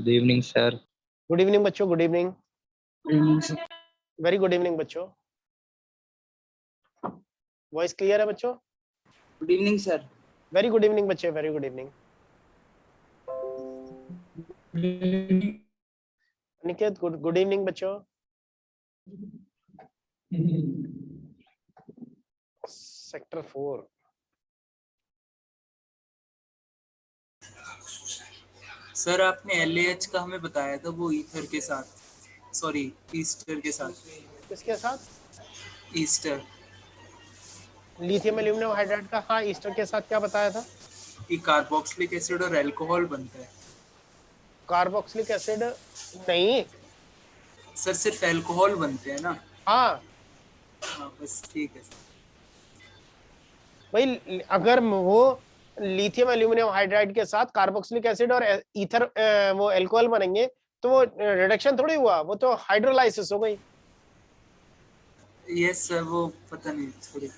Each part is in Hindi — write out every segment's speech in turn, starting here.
Good evening sir. Good evening बच्चों, good evening, very good evening बच्चों। वॉइस क्लियर है बच्चों? Good evening sir. Very good evening बच्चे, very good evening. Aniket good evening बच्चों। सेक्टर 4 सर आपने LAH का हमें बताया था, वो ईथर के साथ, सॉरी ईस्टर के साथ। किसके साथ? ईस्टर, लिथियम एल्यूमिनियम हाइड्राइड का। हाँ, ईस्टर के साथ क्या बताया था? कि कार्बोक्सिलिक एसिड और अल्कोहल बनता है। कार्बोक्सिलिक एसिड नहीं सर सिर्फ अल्कोहल बनते हैं ना? हाँ बस ठीक है सर। भाई, अगर वो लिथियम एल्यूमिनियम हाइड्राइड के साथ कार्बोक्सिलिक एसिड और ईथर वो अल्कोहल बनेंगे तो वो रिडक्शन थोड़ी हुआ, वो तो हाइड्रोलाइसिस हो गई। यस सर, वो पता नहीं थोड़ी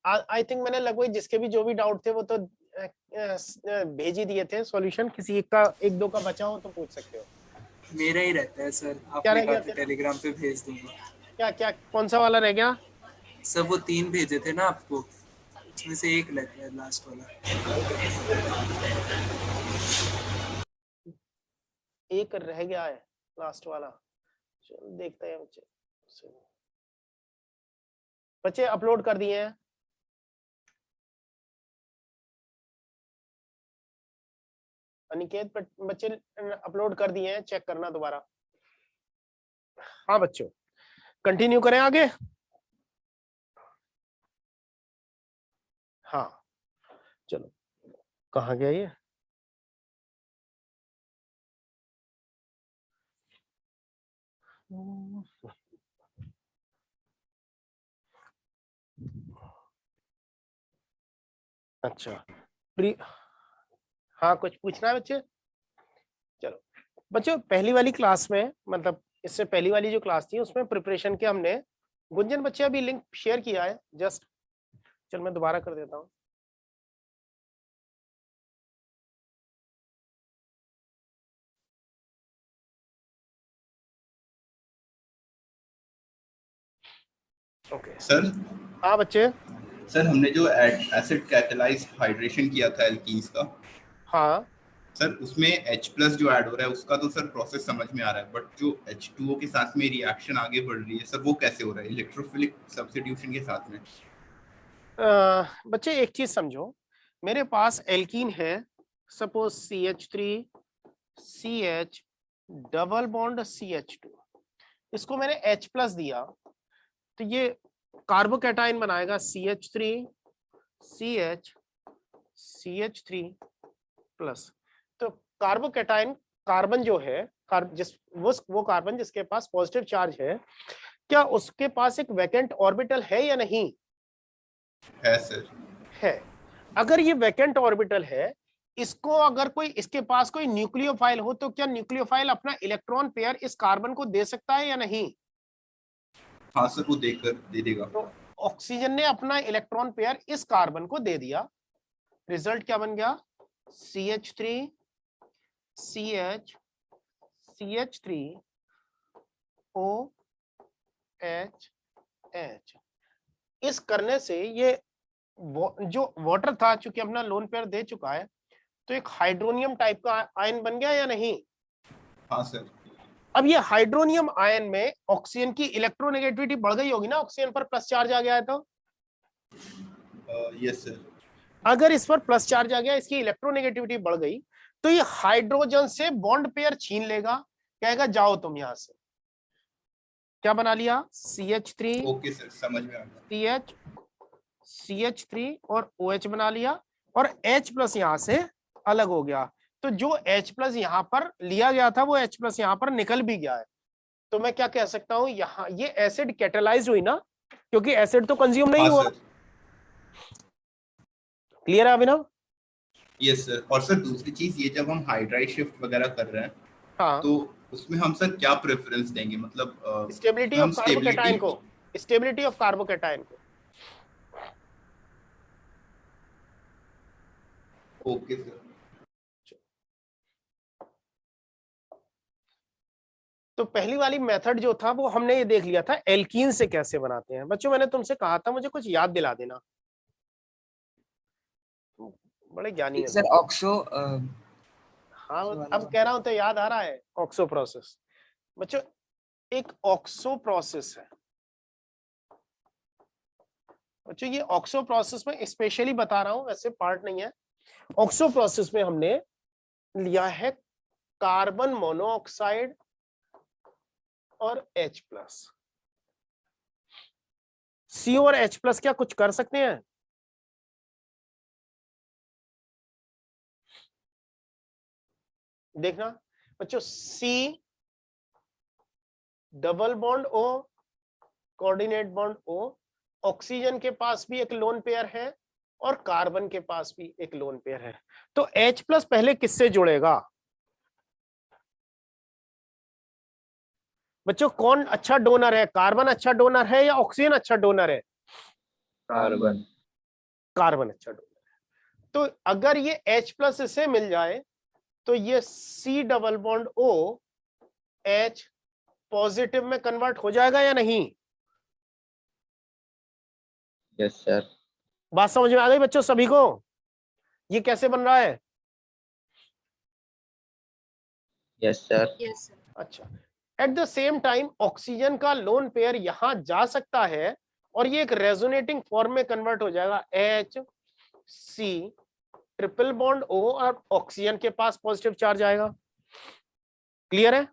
आई थिंक मैंने लगभग जिसके भी जो भी डाउट थे वो तो भेज ही दिए थे सॉल्यूशन। किसी एक का, एक दो का बचा हो तो पूछ सकते हो। मेरा ही रहता है सर, क्या आपने रह कहा गया? था टेलीग्राम पे भेज दूंगा। क्या क्या कौन सा वाला रह गया? सर वो 3 भेजे थे ना आपको, उसमें से एक रहता है लास्ट वाला। एक रह गया है लास्ट वाला। चलो देखते हैं बच्चे। बच्चे अपलोड कर दिए हैं। अनिकेत बच्चे अपलोड कर दिए हैं, चेक करना दोबारा। हाँ बच्चों, कंटिन्यू करें आगे। हाँ चलो, कहाँ गया ये? अच्छा, हाँ कुछ पूछना है बच्चे? चलो बच्चों, पहली वाली क्लास में, मतलब इससे पहली वाली जो क्लास थी उसमें प्रिपरेशन के हमने, गुंजन बच्चे अभी लिंक शेयर किया है जस्ट। चल मैं दोबारा कर देता हूँ। Okay sir. हाँ बच्चे। सर हमने जो एसिड कैटालाइज्ड हाइड्रेशन किया था एल्कीन्स का, हाँ सर उसमें H+ जो ऐड हो रहा है उसका तो सर प्रोसेस समझ में आ रहा है, बट जो H2O के साथ में रिएक्शन आगे बढ़ रही है सर, वो कैसे हो रहा है इलेक्ट्रोफिलिक सब्स्टिट्यूशन के साथ में? बच्चे एक चीज समझो, मेरे पास एल्कीन है, suppose CH3 CH double bond CH2, इसको मैंने H+ दिया तो ये कार्बोकैटायन बनाएगा CH3 CH CH3 प्लस। तो कार्बोकैटायन, कार्बन जो है, वो कार्बन जिसके पास पॉजिटिव चार्ज है, क्या उसके पास एक वैकेंट ऑर्बिटल है या नहीं? है सर। है। अगर ये वैकेंट ऑर्बिटल है, इसको अगर कोई, इसके पास कोई न्यूक्लियोफाइल हो तो क्या न्यूक्लियोफाइल अपना इलेक्ट्रॉन पेयर इस कार्बन को दे सकता है या नहीं? हाँ सर, वो देकर दे देगा। तो ऑक्सीजन ने अपना इलेक्ट्रॉन पेयर इस कार्बन को दे दिया, रिजल्ट क्या बन गया? CH3 CH CH3 OH H। इस करने से ये जो वाटर था, चूंकि अपना लोन पेयर दे चुका है, तो एक हाइड्रोनियम टाइप का आयन बन गया या नहीं? हाँ सर। अब ये हाइड्रोनियम आयन में ऑक्सीजन की इलेक्ट्रोनेगेटिविटी बढ़ गई होगी ना, ऑक्सीजन पर प्लस चार्ज आ गया है तो। Yes sir. अगर इस पर प्लस चार्ज आ गया, इसकी इलेक्ट्रोनेगेटिविटी बढ़ गई, तो ये हाइड्रोजन से बॉन्ड पेयर छीन लेगा, कहेगा जाओ तुम यहां से। क्या बना लिया? CH3 ओके सर, समझ में आ गया। CH3 और OH बना लिया, और H+ यहां से अलग हो गया। तो जो H+ यहां पर लिया गया था, वो H+ यहां पर निकल भी गया है। तो मैं क्या कह सकता हूं, यहां ये एसिड कैटालाइज हुई ना, क्योंकि एसिड तो कंज्यूम नहीं हाँ हुआ। सर। क्लियर है अभिनव? Yes sir. और सर दूसरी चीज, ये जब हम हाइड्राइड शिफ्ट वगैरह कर रहे हैं, हाँ, तो उसमें हम सर क्या प्रेफरेंस देंगे? मतलब स्टेबिलिटी हम ऑफ स्टेबिलिटी। कार्बोकैटायन को, स्टेबिलिटी ऑफ कार्बोकैटायन को। Okay sir. तो पहली वाली मेथड जो था वो हमने ये देख लिया था एल्कीन से कैसे बनाते हैं। बच्चों मैंने तुमसे कहा था मुझे कुछ याद दिला देना, बड़े ज्ञानी हैं सर तुम। ऑक्सो हाँ अब कह रहा हूं तो याद आ रहा है। ऑक्सो प्रोसेस बच्चों, एक ऑक्सो प्रोसेस है बच्चों। ये ऑक्सो प्रोसेस में स्पेशली बता रहा हूं, वैसे पार्ट नहीं है। ऑक्सो प्रोसेस में हमने लिया है कार्बन मोनोऑक्साइड और H प्लस। C और H प्लस क्या कुछ कर सकते हैं? देखना बच्चों, C double bond O, coordinate bond O, oxygen के पास भी एक लोन पेयर है और कार्बन के पास भी एक लोन पेयर है। तो H प्लस पहले किससे जुड़ेगा बच्चों? कौन अच्छा डोनर है? कार्बन अच्छा डोनर है या ऑक्सीजन अच्छा डोनर है? कार्बन। कार्बन अच्छा डोनर है। तो अगर ये H प्लस इसे मिल जाए तो ये C double bond O H positive में कन्वर्ट हो जाएगा या नहीं? Yes sir. बात समझ में आ गई बच्चों सभी को? ये कैसे बन रहा है? Yes sir. Yes sir. अच्छा, at the same time oxygen का लोन पेयर यहां जा सकता है और ये एक रेजोनेटिंग फॉर्म में कन्वर्ट हो जाएगा H C triple bond O और ऑक्सीजन के पास पॉजिटिव चार्ज आएगा। क्लियर है?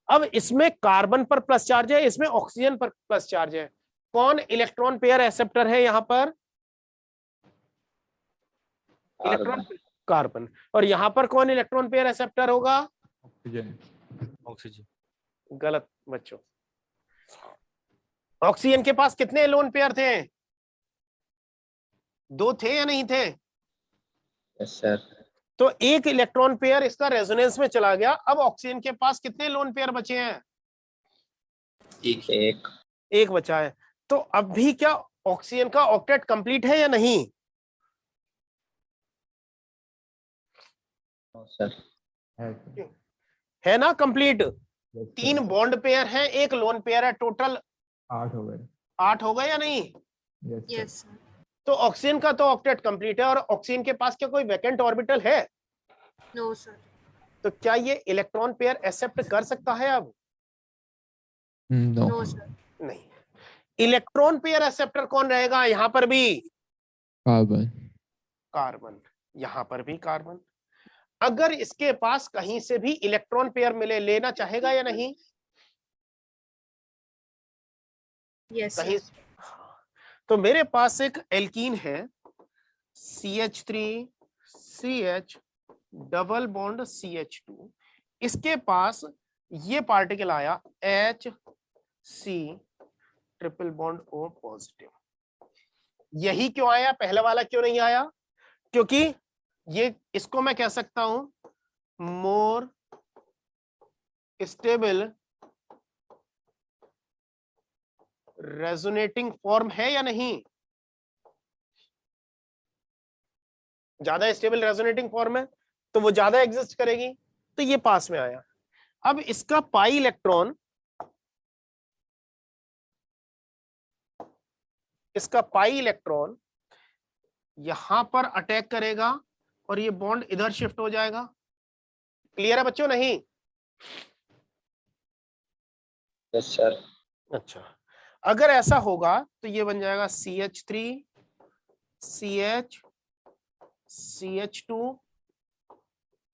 अब इसमें कार्बन पर प्लस चार्ज है, इसमें ऑक्सीजन पर प्लस चार्ज है। कौन इलेक्ट्रॉन पेयर एक्सेप्टर है यहां पर? Electron carbon. और यहां पर कौन इलेक्ट्रॉन पेयर एक्सेप्टर होगा? ऑक्सीजन। ऑक्सीजन। गलत बच्चों। ऑक्सीजन के पास कितने लोन पेयर थे? 2 थे या नहीं थे? Yes sir. तो एक इलेक्ट्रॉन पेयर इसका रेजोनेंस में चला गया। अब ऑक्सीजन के पास कितने लोन पेयर बचे हैं? एक बचा है। तो अब भी क्या ऑक्सीजन का ऑक्टेट कंप्लीट है या नहीं? सर है ना कंप्लीट। 3 बॉन्ड पेयर है, एक लोन पेयर है, टोटल 8 हो गए। 8 हो गए या नहीं? Yes sir. तो ऑक्सीजन का तो ऑक्टेट कंप्लीट है। और ऑक्सीजन के पास क्या कोई वैकेंट ऑर्बिटल है? No sir. तो क्या ये इलेक्ट्रॉन पेयर एक्सेप्ट कर सकता है अब? No sir. नहीं। इलेक्ट्रॉन पेयर एक्सेप्टर कौन रहेगा यहां पर भी? कार्बन। कार्बन। यहां पर भी कार्बन। अगर इसके पास कहीं से भी इलेक्ट्रॉन पेयर मिले, लेना चाहेगा या नहीं? यस कहीं सर। तो मेरे पास एक एल्कीन है CH3 CH double bond CH2। इसके पास ये पार्टिकल आया HC triple bond O positive. यही क्यों आया, पहला वाला क्यों नहीं आया? क्योंकि ये इसको मैं कह सकता हूं मोर स्टेबल रेजोनेटिंग फॉर्म है या नहीं? ज्यादा स्टेबल रेजोनेटिंग फॉर्म है तो वो ज्यादा एग्जिस्ट करेगी, तो ये पास में आया। अब इसका पाई इलेक्ट्रॉन, इसका पाई इलेक्ट्रॉन यहां पर अटैक करेगा और ये बॉन्ड इधर शिफ्ट हो जाएगा। क्लियर है बच्चों? नहीं? Yes sir. अच्छा, अगर ऐसा होगा तो ये बन जाएगा CH3 CH CH2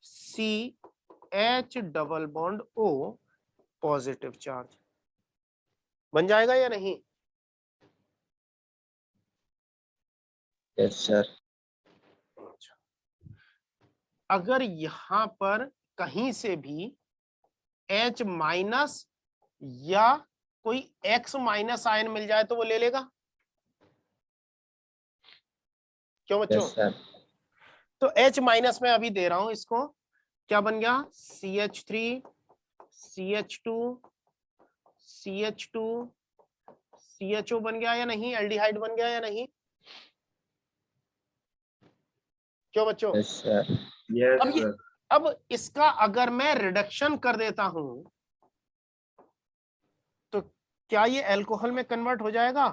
CH double bond O positive charge बन जाएगा या नहीं? Yes sir. अगर यहां पर कहीं से भी H माइनस या कोई X माइनस आयन मिल जाए तो वो ले लेगा? क्यों बच्चों? Yes sir. तो H माइनस में अभी दे रहा हूं इसको, क्या बन गया? CH3 CH2 CH2 CHO बन गया या नहीं? एल्डिहाइड बन गया या नहीं? क्यों बच्चों? Yes sir. अब इसका अगर मैं रिडक्शन कर देता हूं क्या ये अल्कोहल में कन्वर्ट हो जाएगा?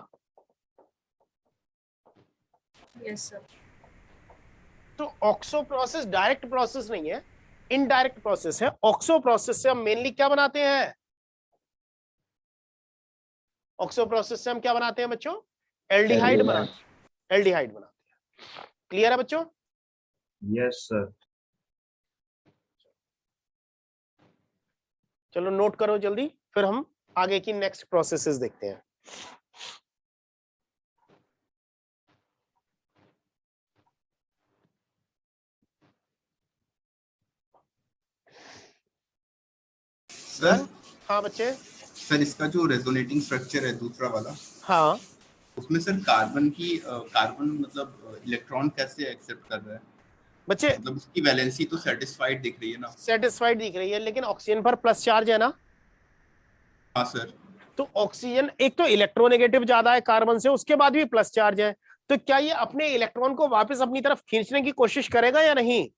Yes, sir. तो ऑक्सो प्रोसेस डायरेक्ट प्रोसेस नहीं है, इनडायरेक्ट प्रोसेस है। ऑक्सो प्रोसेस से हम मेनली क्या बनाते हैं? ऑक्सो प्रोसेस से हम क्या बनाते हैं बच्चों? एल्डिहाइड बनाते हैं, एल्डिहाइड बनाते हैं। क्लियर है बच्चों? Yes sir. चलो नोट करो जल्दी, फिर हम आगे की नेक्स्ट प्रोसेसेस देखते हैं। सर हाँ बच्चे। सर इसका जो रेजोनेटिंग स्ट्रक्चर है दूसरा वाला, हाँ उसमें सर कार्बन मतलब इलेक्ट्रॉन कैसे एक्सेप्ट कर रहा है? बच्चे, मतलब उसकी वैलेंसी तो सेटिस्फाइड दिख रही है ना? सेटिस्फाइड दिख रही है, लेकिन ऑक्सीजन पर प्लस चार्ज है ना। हाँ सर। तो ऑक्सीजन एक तो इलेक्ट्रोनेगेटिव ज्यादा है कार्बन से, उसके बाद भी प्लस चार्ज है। तो क्या ये अपने इलेक्ट्रॉन को वापस अपनी तरफ खींचने की कोशिश करेगा या नहीं?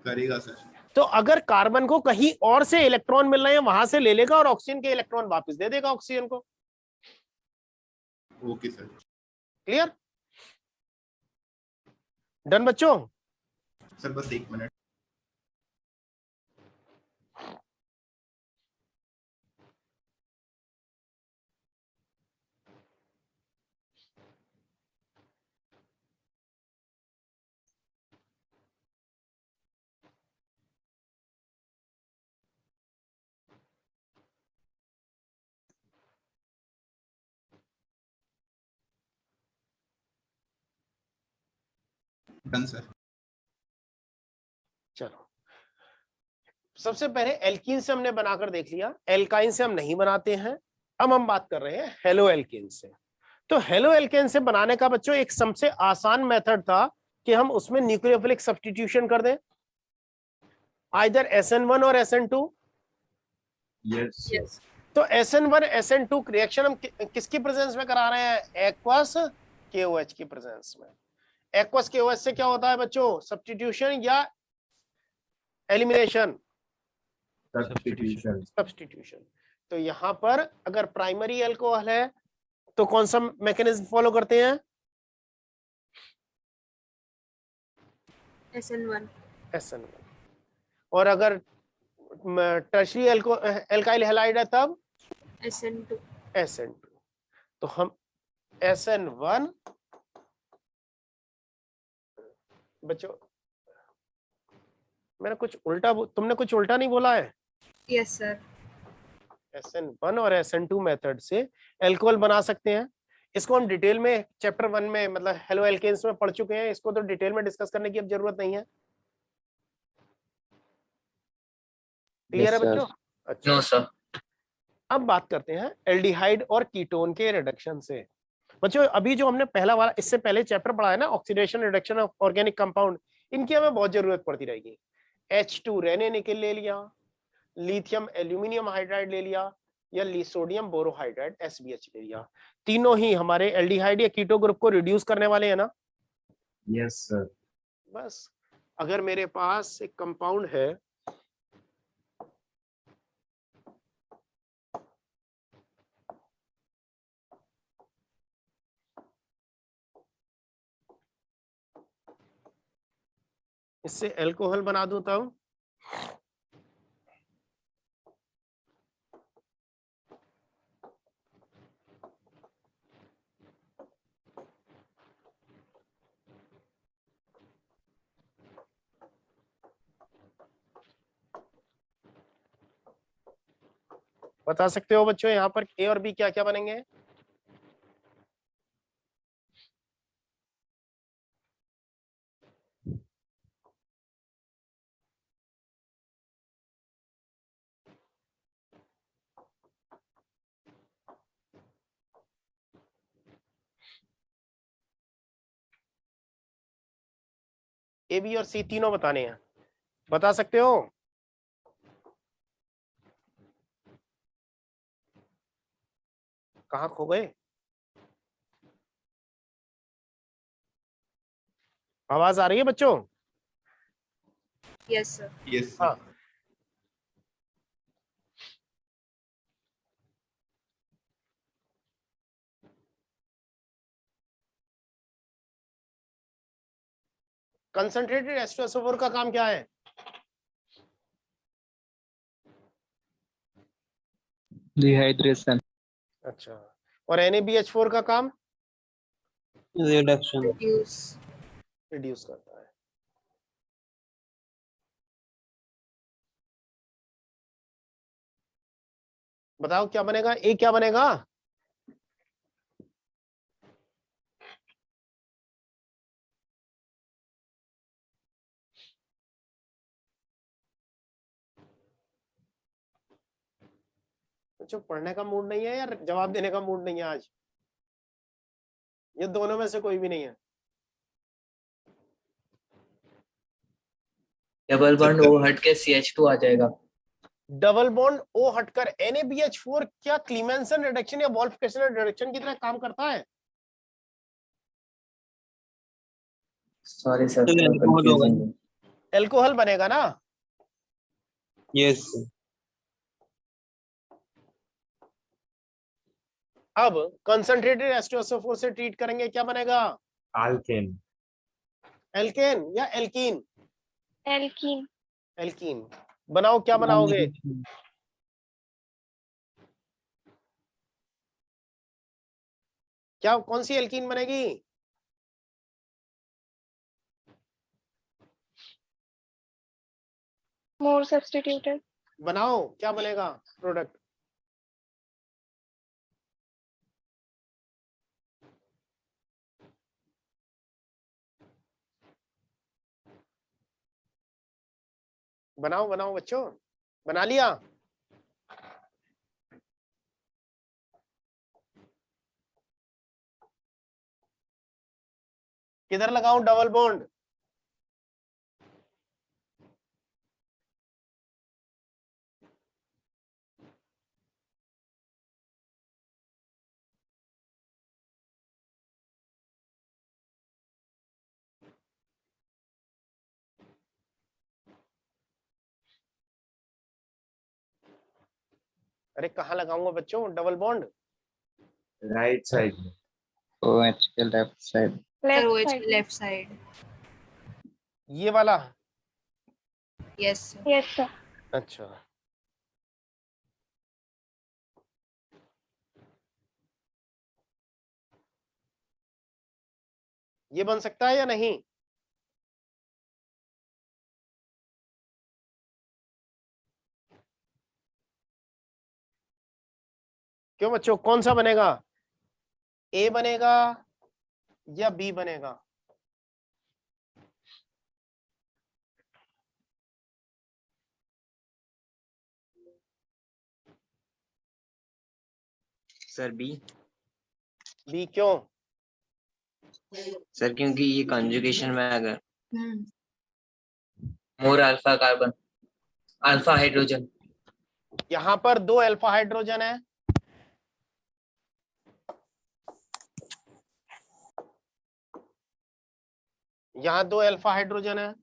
करेगा सर। तो अगर कार्बन को कहीं और से इलेक्ट्रॉन मिल रहे हैं वहां से ले लेगा और ऑक्सीजन के इलेक्ट्रॉन वापस दे देगा ऑक्सीजन को। Okay sir. क्लियर? डन बच्चों? सर बस 1 मिनट। Done sir. चलो, सबसे पहले एल्कीन से हमने बनाकर देख लिया, एल्काइन से हम नहीं बनाते हैं। अब हम बात कर रहे हैं हेलो एल्केन से। तो हेलो एल्केन से बनाने का बच्चों एक सबसे आसान मेथड था कि हम उसमें न्यूक्लियोफिलिक सब्स्टिट्यूशन कर दें, आइदर SN1 और SN2। Yes Yes. तो SN1 SN2 रिएक्शन हम किसकी प्रेजेंस में करा रहे हैं? एक्वस KOH की प्रेजेंस में। एक्वस KOH से क्या होता है बच्चों? सब्स्टिट्यूशन या एलिमिनेशन? सब्स्टिट्यूशन। सब्स्टिट्यूशन। तो यहां पर अगर प्राइमरी अल्कोहल है तो कौन सा मैकेनिज्म फॉलो करते हैं? SN1. SN1। और अगर टर्शरी एल्काइल हैलाइड है तब SN2. SN2। तो हम SN1 बच्चों, मैंने कुछ उल्टा, तुमने कुछ उल्टा नहीं बोला है? Yes, sir. SN1 और SN2 मेथड से एल्कोहल बना सकते हैं। इसको हम डिटेल में चैप्टर 1 में मतलब हेलो एल्केन्स में पढ़ चुके हैं, इसको तो डिटेल में डिस्कस करने की अब जरूरत नहीं है। क्लियर है बच्चों? अच्छा, नो सर। अब बात करते हैं एल्डिहाइड और कीटोन के रिडक्शन से। बच्चों अभी जो हमने पहला वाला इससे पहले चैप्टर पढ़ा है ना, oxidation reduction of organic compound, इनकी हमें बहुत जरूरत पड़ती रहेगी। H2 रेने निकल ले लिया, लिथियम एल्यूमिनियम हाइड्राइड ले लिया, या सोडियम बोरोहाइड्राइड SBH ले लिया, तीनों ही हमारे एल्डिहाइड या कीटो ग्रुप को रिड्यूस करने वाले हैं ना। Yes sir. बस अगर मेरे पास एक कंपाउंड है, इससे अल्कोहल बना दूं तब बता सकते हो बच्चों यहाँ पर A और B क्या क्या बनेंगे? A B और C तीनों बताने हैं, बता सकते हो? कहाँ खो गए? आवाज आ रही है बच्चों? Yes, sir. यस हाँ, सर। कंसंट्रेटेड H2SO4 का काम क्या है? डिहाइड्रेशन, अच्छा, और NaBH4 का काम रिडक्शन, Reduce. रिड्यूस करता है। बताओ क्या बनेगा? ए क्या बनेगा? बच्चों पढ़ने का मूड नहीं है यार, जवाब देने का मूड नहीं है आज, ये दोनों में से कोई भी नहीं है। डबल बॉन्ड ओ हट के CH2 आ जाएगा। डबल बॉन्ड O हटकर NaBH4 क्या क्लीमेंसन रिडक्शन या वोल्फकेशन रिडक्शन की तरह काम करता है? सॉरी सर, एल्कोहल बनेगा ना? यस, अब कंसंट्रेटेड H2SO4 से ट्रीट करेंगे, क्या बनेगा? Alkane. एल्केन या एल्कीन? Alkene. एल्कीन। बनाओ, क्या बनाओगे? क्या, कौन सी एल्कीन बनेगी? More substituted. बनाओ, क्या बनेगा प्रोडक्ट? बनाओ बनाओ बच्चों, बना लिया? किधर लगाऊं डबल बॉन्ड? अरे कहाँ लगाऊंगा बच्चों double bond? Right side. OH के left side, Sir, OH left side. ये वाला? Yes, sir. Yes, sir. अच्छा, ये बन सकता है या नहीं? क्यों बच्चों, कौन सा बनेगा? ए बनेगा या बी बनेगा? Sir B. बी क्यों? सर क्योंकि ये कॉन्जुगेशन में अगर more alpha carbon, alpha hydrogen, यहाँ पर 2 अल्फा हाइड्रोजन है, यहाँ 2 अल्फा हाइड्रोजन है,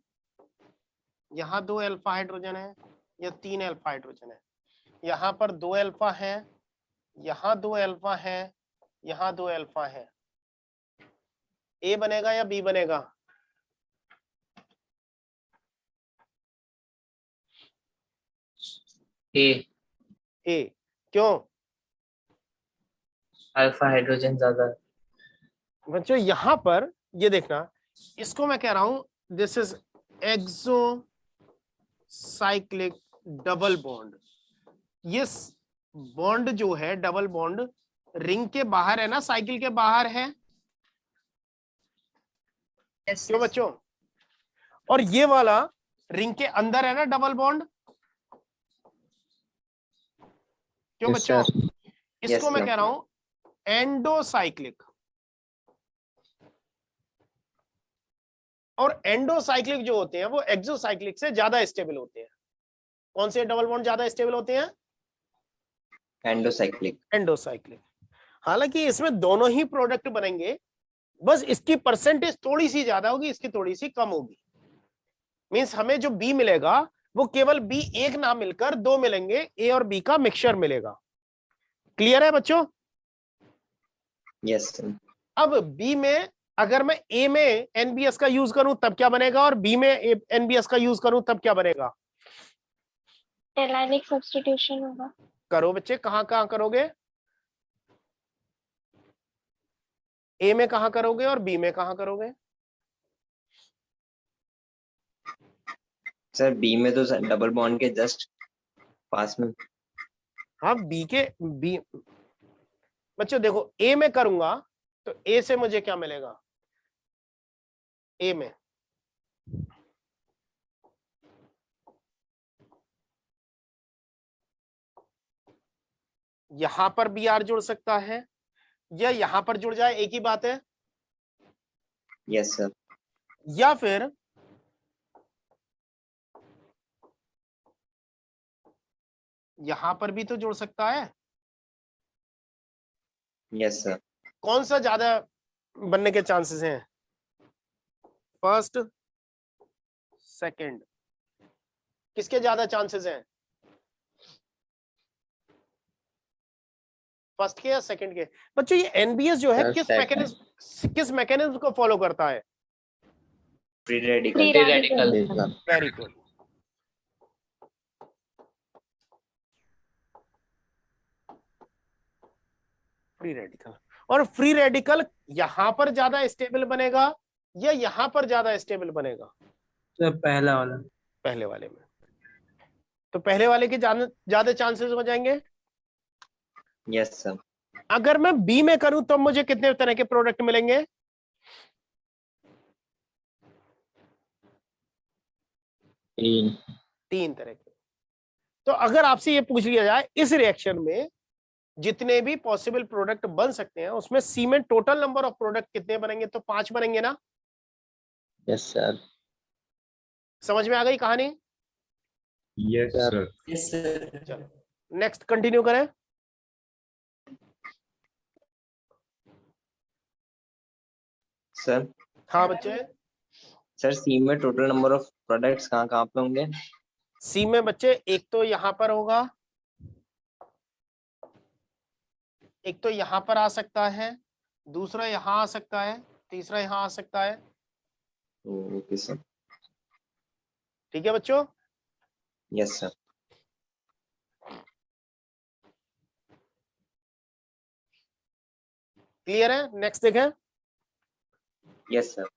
यहाँ 2 अल्फा हाइड्रोजन है, या 3 अल्फा हाइड्रोजन है। यहाँ पर 2 अल्फा है, यहाँ 2 अल्फा है, यहाँ 2 अल्फा है। ए बनेगा या बी बनेगा? ए। ए क्यों? अल्फा हाइड्रोजन ज्यादा है। बच्चों यहाँ पर ये देखना, इसको मैं कह रहा हूं this is exocyclic double bond. ये बॉन्ड जो है डबल बॉन्ड रिंग के बाहर है ना, साइकिल के बाहर है। Yes, क्यों sir. बच्चों? और ये वाला रिंग के अंदर है ना डबल बॉन्ड। क्यों Yes, बच्चों? sir. इसको Yes, मैं sir. कह रहा हूं एंडोसाइक्लिक। और एंडोसाइक्लिक जो होते हैं वो एक्सोसाइक्लिक से ज्यादा स्टेबल होते हैं। कौन से डबल बॉन्ड ज्यादा स्टेबल होते हैं? एंडोसाइक्लिक। एंडोसाइक्लिक। हालांकि इसमें दोनों ही प्रोडक्ट बनेंगे, बस इसकी परसेंटेज थोड़ी सी ज्यादा होगी, इसकी थोड़ी सी कम होगी। मींस हमें जो बी मिलेगा वो केवल बी एक ना मिलकर 2 मिलेंगे, ए और बी का मिक्सचर मिलेगा। क्लियर है बच्चों? Yes sir. अब बी में अगर मैं ए में एनबीएस का यूज करूं तब क्या बनेगा, और बी में एनबीएस का यूज करूं तब क्या बनेगा? एलाइनिक सब्स्टिट्यूशन होगा। करो बच्चे, कहां कहां करोगे? ए में कहां करोगे और बी में कहां करोगे? सर बी में तो डबल बॉन्ड के जस्ट पास में। हाँ बी बच्चों देखो, ए में करूंगा तो ए से मुझे क्या मिलेगा? ए में यहां पर बी आर जुड़ सकता है या यहां पर जुड़ जाए, एक ही बात है। Yes sir. या फिर यहां पर भी तो जुड़ सकता है। Yes sir. कौन सा ज्यादा बनने के चांसेस हैं? फर्स्ट, सेकंड, किसके ज्यादा चांसेस हैं? फर्स्ट के या सेकंड के? बच्चों ये एनबीएस जो है किस मैकेनिज्म को फॉलो करता है? Free radical. Free radical. Very good. Free radical. और फ्री रेडिकल यहां पर ज्यादा स्टेबल बनेगा या यहां पर ज्यादा स्टेबल बनेगा? सर पहला वाला। पहले वाले में। तो पहले वाले के ज्यादा चांसेस हो जाएंगे। Yes sir. अगर मैं बी में करूं तो मुझे कितने तरह के प्रोडक्ट मिलेंगे? तीन तरह के। तो अगर आपसे ये पूछ लिया जाए इस रिएक्शन में जितने भी पॉसिबल प्रोडक्ट बन सकते हैं उसमें सी में टोटल नंबर ऑफ प्रोडक्ट कितने बनेंगे? तो 5 बनेंगे ना? Yes sir. समझ में आ गई कहानी? Yes, sir. Yes sir. चलो नेक्स्ट कंटिन्यू करें। सर हाँ बच्चे, सर सी में टोटल नंबर ऑफ प्रोडक्ट्स कहाँ कहाँ पे होंगे? सी में बच्चे एक तो यहां पर होगा, एक तो यहां पर आ सकता है, दूसरा यहां आ सकता है, तीसरा यहां आ सकता है। Okay sir. ठीक है बच्चों? Yes sir. क्लियर है? नेक्स्ट देखें। Yes sir.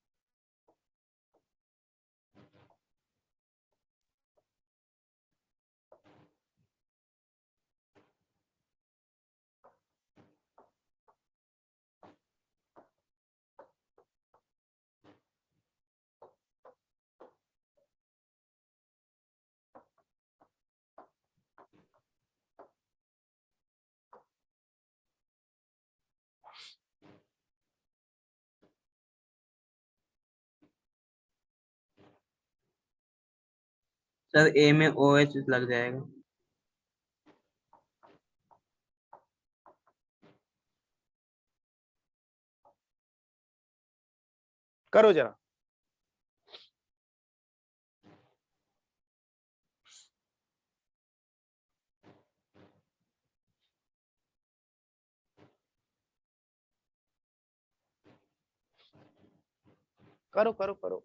सर ए में OH लग जाएगा। करो जरा। करो करो करो।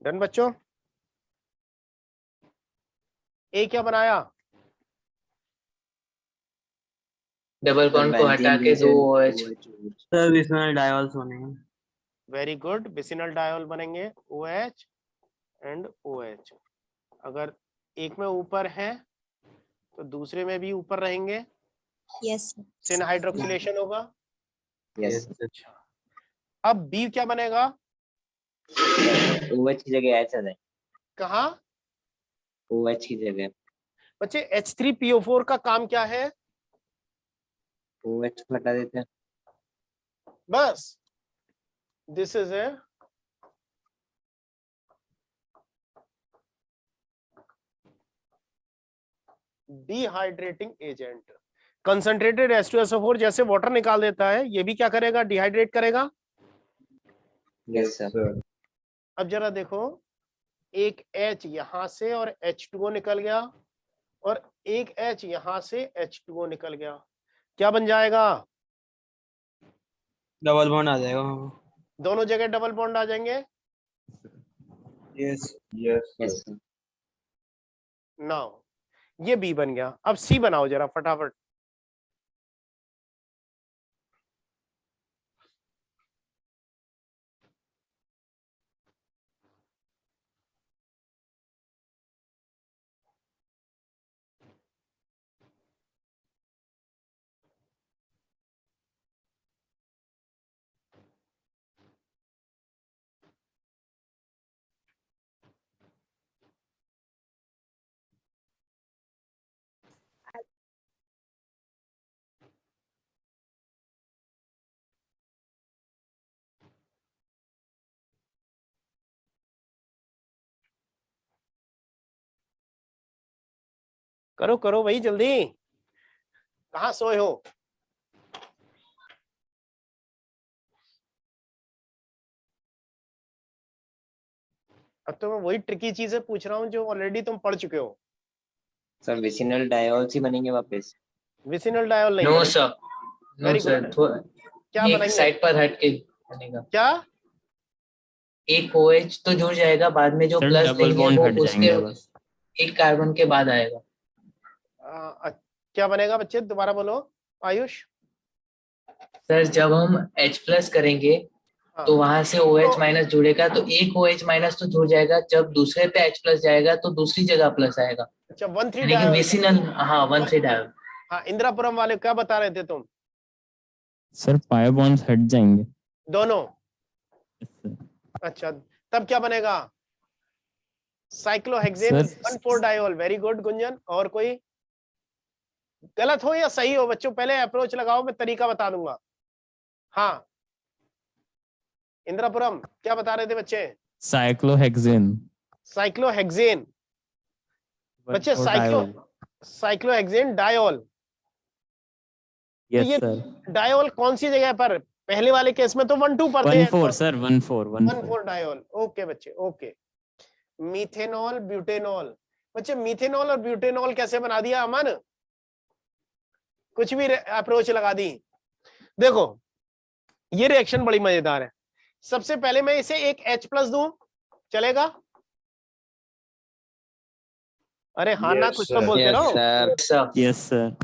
डन बच्चों? ए क्या बनाया? डबल बॉन्ड को हटा के 2 OH। सर विस्मल डायोल्स बनेंगे। वेरी गुड, विसिनल डायोल बनेंगे OH एंड OH। अगर एक में ऊपर है तो दूसरे में भी ऊपर रहेंगे। यस सिन हाइड्रोक्सिलेशन होगा। यस। अच्छा, अब बी क्या बनेगा? OH की जगह H आ जाए। कहा? OH की जगह। बच्चे H3PO4 का काम क्या है? OH को हटा देते हैं। बस this is a dehydrating agent. Concentrated H2SO4 जैसे वाटर निकाल देता है, ये भी क्या करेगा? डिहाइड्रेट करेगा। Yes sir. अब जरा देखो, एक H यहां से और H2O निकल गया, और एक H यहां से H2O निकल गया, क्या बन जाएगा? डबल बॉन्ड आ जाएगा। दोनों जगह डबल बॉन्ड आ जाएंगे। Yes. Yes yes sir. Sir. Now ये B बन गया। अब C बनाओ जरा फटाफट। करो करो भाई जल्दी, कहाँ सोए हो? अब तो मैं वही ट्रिकी चीजें पूछ रहा हूँ जो ऑलरेडी तुम पढ़ चुके हो। सर विसिनल डायोल्स ही बनेंगे वापस। विसिनल डायोल नहीं नो बनेगा। Sir, no Very sir, good. क्या एक बनाएंगे? साइड पर हट के बनेगा। क्या? एक OH तो जुड़ जाएगा, बाद में जो सर प्लस डबल देंगे बॉन्ड वो हट उसके जाएंगे बस। एक कार्बन के बाद आएगा। क्या बनेगा बच्चे, दोबारा बोलो आयुष। सर जब हम H+ करेंगे हाँ, तो वहां से OH तो- माइनस जुड़ेगा, तो एक OH माइनस तो जुड़ जाएगा। जब दूसरे पे H+ जाएगा तो दूसरी जगह प्लस आएगा, अच्छा 1,3 यानी कि डायोल। विसिनल। हाँ, 1,3 डायोल। हाँ, इंदिरापुरम वाले क्या बता रहे थे तुम? सर पाई बॉन्ड्स हट जाएंगे। दोनों। Yes, sir. अच्छा, तब क्या बनेगा? Cyclohexane sir 1,4 diol. Very good Gunjan. और कोई गलत हो या सही हो बच्चों, पहले अप्रोच लगाओ, मैं तरीका बता दूंगा। हाँ इंदिरापुरम क्या बता रहे थे बच्चे? Cyclohexane cyclohexane. बच्चे साइक्लोहेक्सेन डायोल। यस ये सर। डायोल कौन सी जगह पर? पहले वाले केस में तो 1,2 पर थे। 1,4 सर 1,4 1,4 डायोल। ओके बच्चे, ओके। Methanol butanol. बच्चे मीथेनॉल और ब्यूटेनॉल कैसे बना दिया अमन? कुछ भी अप्रोच लगा दी। देखो ये रिएक्शन बड़ी मजेदार है। सबसे पहले मैं इसे एक H+ दूं, चलेगा? अरे हाँ ना, कुछ तो बोलते यस रहो। सर। Yes sir.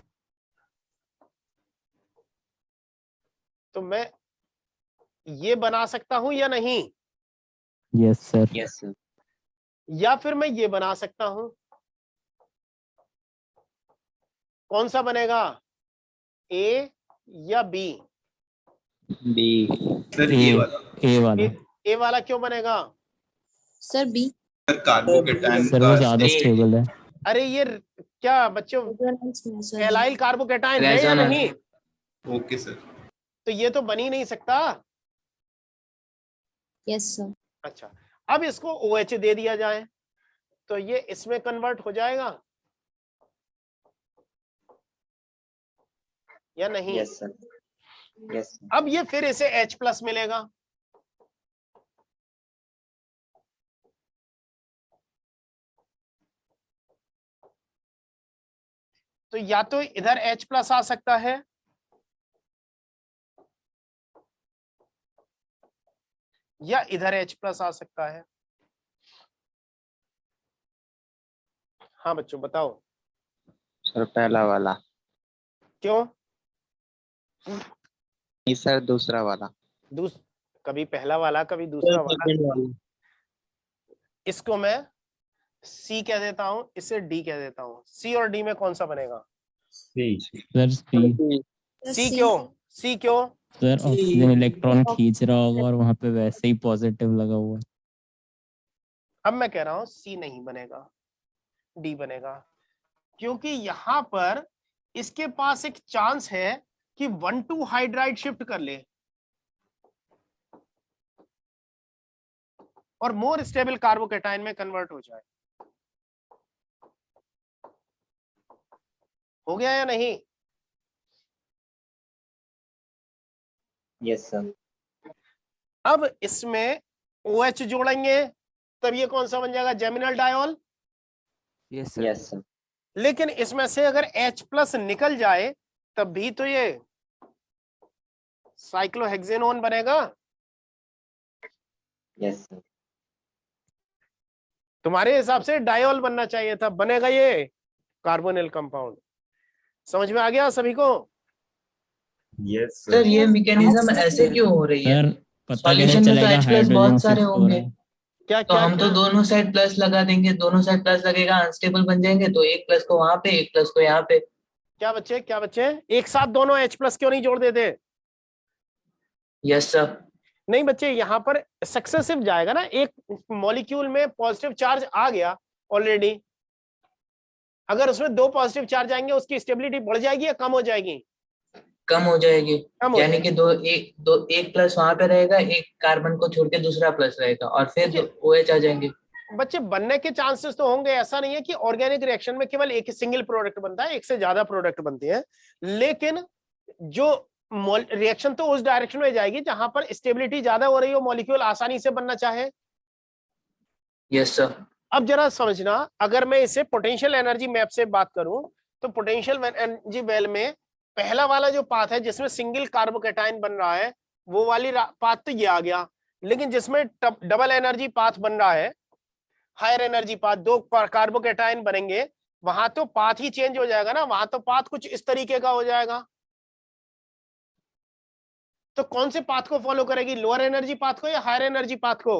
तो मैं ये बना सकता हूं या नहीं? Yes sir. Yes sir. या फिर मैं ये बना सकता हूं? कौन सा बनेगा, A या B? बी। सर ये वाला। ए वाला। ए वाला क्यों बनेगा? Sir B. Sir carbocation sir वो ज्यादा स्टेबल है। अरे ये क्या बच्चों रेजोनेंस में सर। एलाइल कार्बोकेटायन है या रेजोनेंस। नहीं? Okay sir. तो ये तो बन ही नहीं सकता। Yes sir. अच्छा, अब इसको OH दे दिया जाए तो ये इसमें कन्वर्ट हो जाएगा या नहीं? Yes sir. Yes sir. अब ये फिर इसे H+ मिलेगा। तो या तो इधर H+ आ सकता है, या इधर H+ आ सकता है। हाँ बच्चों बताओ सर पहला वाला। क्यों? नहीं सर दूसरा वाला। कभी पहला वाला कभी दूसरा वाला। इसको मैं C कह देता हूं, इसे D कह देता हूं। C और D में कौन सा बनेगा? सर सी। C क्यों? C क्यों? सर ऑक्सीजन इलेक्ट्रॉन खींच रहा होगा और वहां पे वैसे ही पॉजिटिव लगा हुआ है। अब मैं कह रहा हूं C नहीं बनेगा, D बनेगा। क्योंकि यहां पर इसके पास एक चांस है कि 1,2 हाइड्राइड शिफ्ट कर ले और मोर स्टेबल कार्बोकेटाइन में कन्वर्ट हो जाए। हो गया या नहीं? Yes sir. अब इसमें OH जोड़ेंगे तब ये कौन सा बन जाएगा? Geminal diol. Yes yes sir. लेकिन इसमें से अगर H+ निकल जाए तब भी तो ये साइक्लोहेक्सेनोन बनेगा। Yes sir. तुम्हारे हिसाब से डायोल बनना चाहिए था, बनेगा ये कार्बोनिल कंपाउंड। समझ में आ गया सभी को? यस सर ये मैकेनिज्म ऐसे क्यों हो रही है? सर पता सॉल्यूशन कैसे में तो चलेगा H+ हाइड्रोजन बहुत सारे शिफ्ट हो रहा होंगे, है? क्या तो क्या हम तो दोनों साइड प्लस लगा देंगे, दोनों साइड प्लस लगेगा, अनस्टेबल बन जाएंगे, तो एक प्लस को वहां पे, एक प्लस को यहाँ पे। क्या बच्चे एक साथ दोनों H+ क्यों नहीं जोड़ देते? Yes sir. नहीं बच्चे, यहाँ पर सक्सेसिव जाएगा ना, एक मॉलिक्यूल में पॉजिटिव चार्ज आ गया ऑलरेडी, अगर उसमें 2 पॉजिटिव चार्ज आएंगे उसकी स्टेबिलिटी बढ़ जाएगी या कम हो जाएगी? कम हो जाएगी, कम हो यानी जाएगी। कि एक प्लस वहां पे रहेगा, एक कार्बन को छोड़ के दूसरा प्लस रहेगा, और फिर OH आ जाएंगे। बच्चे बनने के चांसेस तो होंगे, ऐसा नहीं है कि ऑर्गेनिक रिएक्शन में केवल एक ही सिंगल प्रोडक्ट बनता है, एक से ज्यादा प्रोडक्ट बनते हैं, लेकिन जो रिएक्शन तो उस डायरेक्शन में जाएगी जहां पर स्टेबिलिटी ज्यादा हो रही हो, मॉलिक्यूल आसानी से बनना चाहे। Yes sir. अब जरा समझना, अगर मैं इसे पोटेंशियल एनर्जी मैप से बात करूं तो पोटेंशियल एनर्जी वेल में पहला वाला जो पाथ है जिसमें सिंगल कार्बोकेटाइन बन रहा है, वो वाली पाथ तो ये आ गया, लेकिन जिसमें डबल एनर्जी पाथ बन रहा है, हायर एनर्जी पाथ, 2 कार्बोकेटाइन बनेंगे, वहां तो पाथ ही चेंज हो जाएगा ना, वहां तो पाथ कुछ इस तरीके का हो जाएगा। तो कौन से पाथ को फॉलो करेगी, लोअर एनर्जी पाथ को या हायर एनर्जी पाथ को?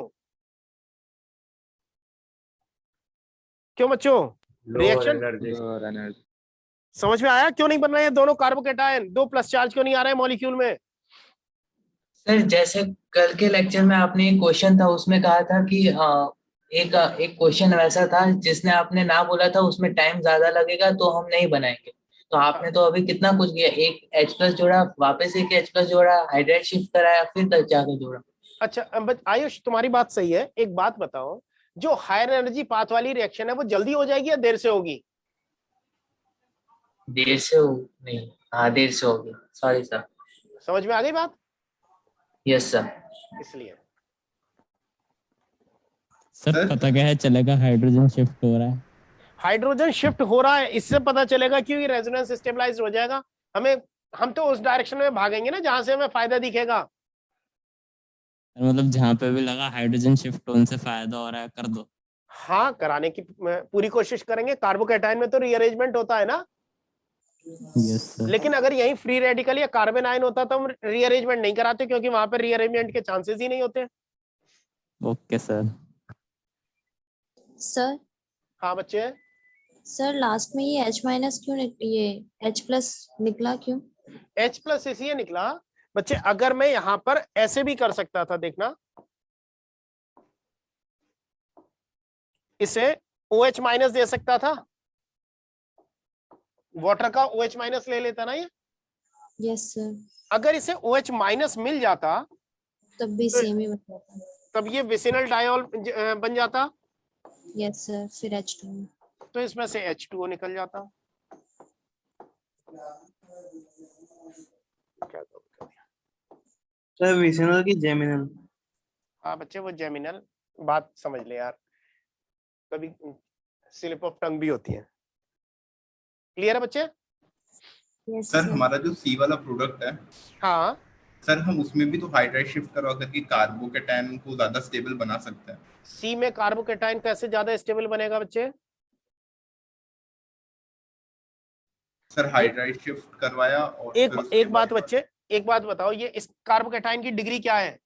क्यों बच्चों? रिएक्शन समझ में आया? क्यों नहीं बन रहे हैं दोनों कार्बोकेटाइन, 2 प्लस चार्ज क्यों नहीं आ रहे हैं मॉलिक्यूल में? सर जैसे कल के लेक्चर में आपने एक क्वेश्चन था, उसमें कहा था कि एक क्वेश्चन वैसा था जिसने आपने ना बोला था उसमें टाइम ज्यादा लगेगा तो हम नहीं बनाएंगे, तो आपने तो अभी कितना कुछ किया, एक H+ जोड़ा, वापस एक H+ जोड़ा, हाइड्राइड शिफ्ट कराया, फिर तक जाके जोड़ा। अच्छा आयुष, तुम्हारी बात सही है। एक बात बताओ, जो हायर एनर्जी पाथ वाली रिएक्शन है वो जल्दी हो जाएगी या देर से होगी? देर से हो नहीं, हाँ देर से होगी, सॉरी सर। समझ में आ गई बात? Yes sir. इसलिए सर पता क्या है चलेगा हाइड्रोजन शिफ्ट हो रहा है? हाइड्रोजन शिफ्ट हो रहा है, इससे पता चलेगा क्योंकि रेजोनेंस स्टेबलाइज हो जाएगा। हम तो उस डायरेक्शन में भागेंगे ना जहां से हमें फायदा दिखेगा। मतलब जहाँ पे भी लगा हाइड्रोजन शिफ्ट होने से फायदा हो रहा है, कर दो। हाँ, कराने की पूरी कोशिश करेंगे। कार्बोकेटाइन में तो रीअरेंजमेंट होता है ना। Yes sir. लेकिन अगर यही फ्री रेडिकल या कार्बन आयन होता तो हम रीअरेंजमेंट नहीं कराते, क्योंकि वहां पर रीअरेंजमेंट के चांसेस ही नहीं होते। Okay sir. सर हाँ बच्चे। सर लास्ट में ये H- क्यों ये H+ निकला क्यों? H+ इसलिए निकला बच्चे, अगर मैं यहां पर ऐसे भी कर सकता था, देखना, इसे OH- दे सकता था, वाटर का OH- ले लेता ना ये। Yes sir. अगर इसे OH- मिल जाता तब भी तो- सेम ही बन जाता। तब ये विसिनल डायोल बन जाता, यस सर, फिर H2। तो इसमें से H2O निकल जाता। सर विसिनल की जेमिनल। हाँ बच्चे, वो जेमिनल बात समझ ले यार, कभी स्लिप ऑफ टंग भी होती है। क्लियर है बच्चे? यस सर हमारा जो C वाला प्रोडक्ट है, हाँ सर हम उसमें भी तो हाइड्राइड शिफ्ट करवा करके कार्बोकेटाइन को ज्यादा स्टेबल बना सकते हैं। C में कार्बोकेटाइन कैसे ज्यादा स्टेबल बनेगा बच्चे? सर हाइड्राइड शिफ्ट करवाया और एक बात बच्चे, एक बात बताओ, ये इस कार्बोकेटाइन की डिग्री क्या है?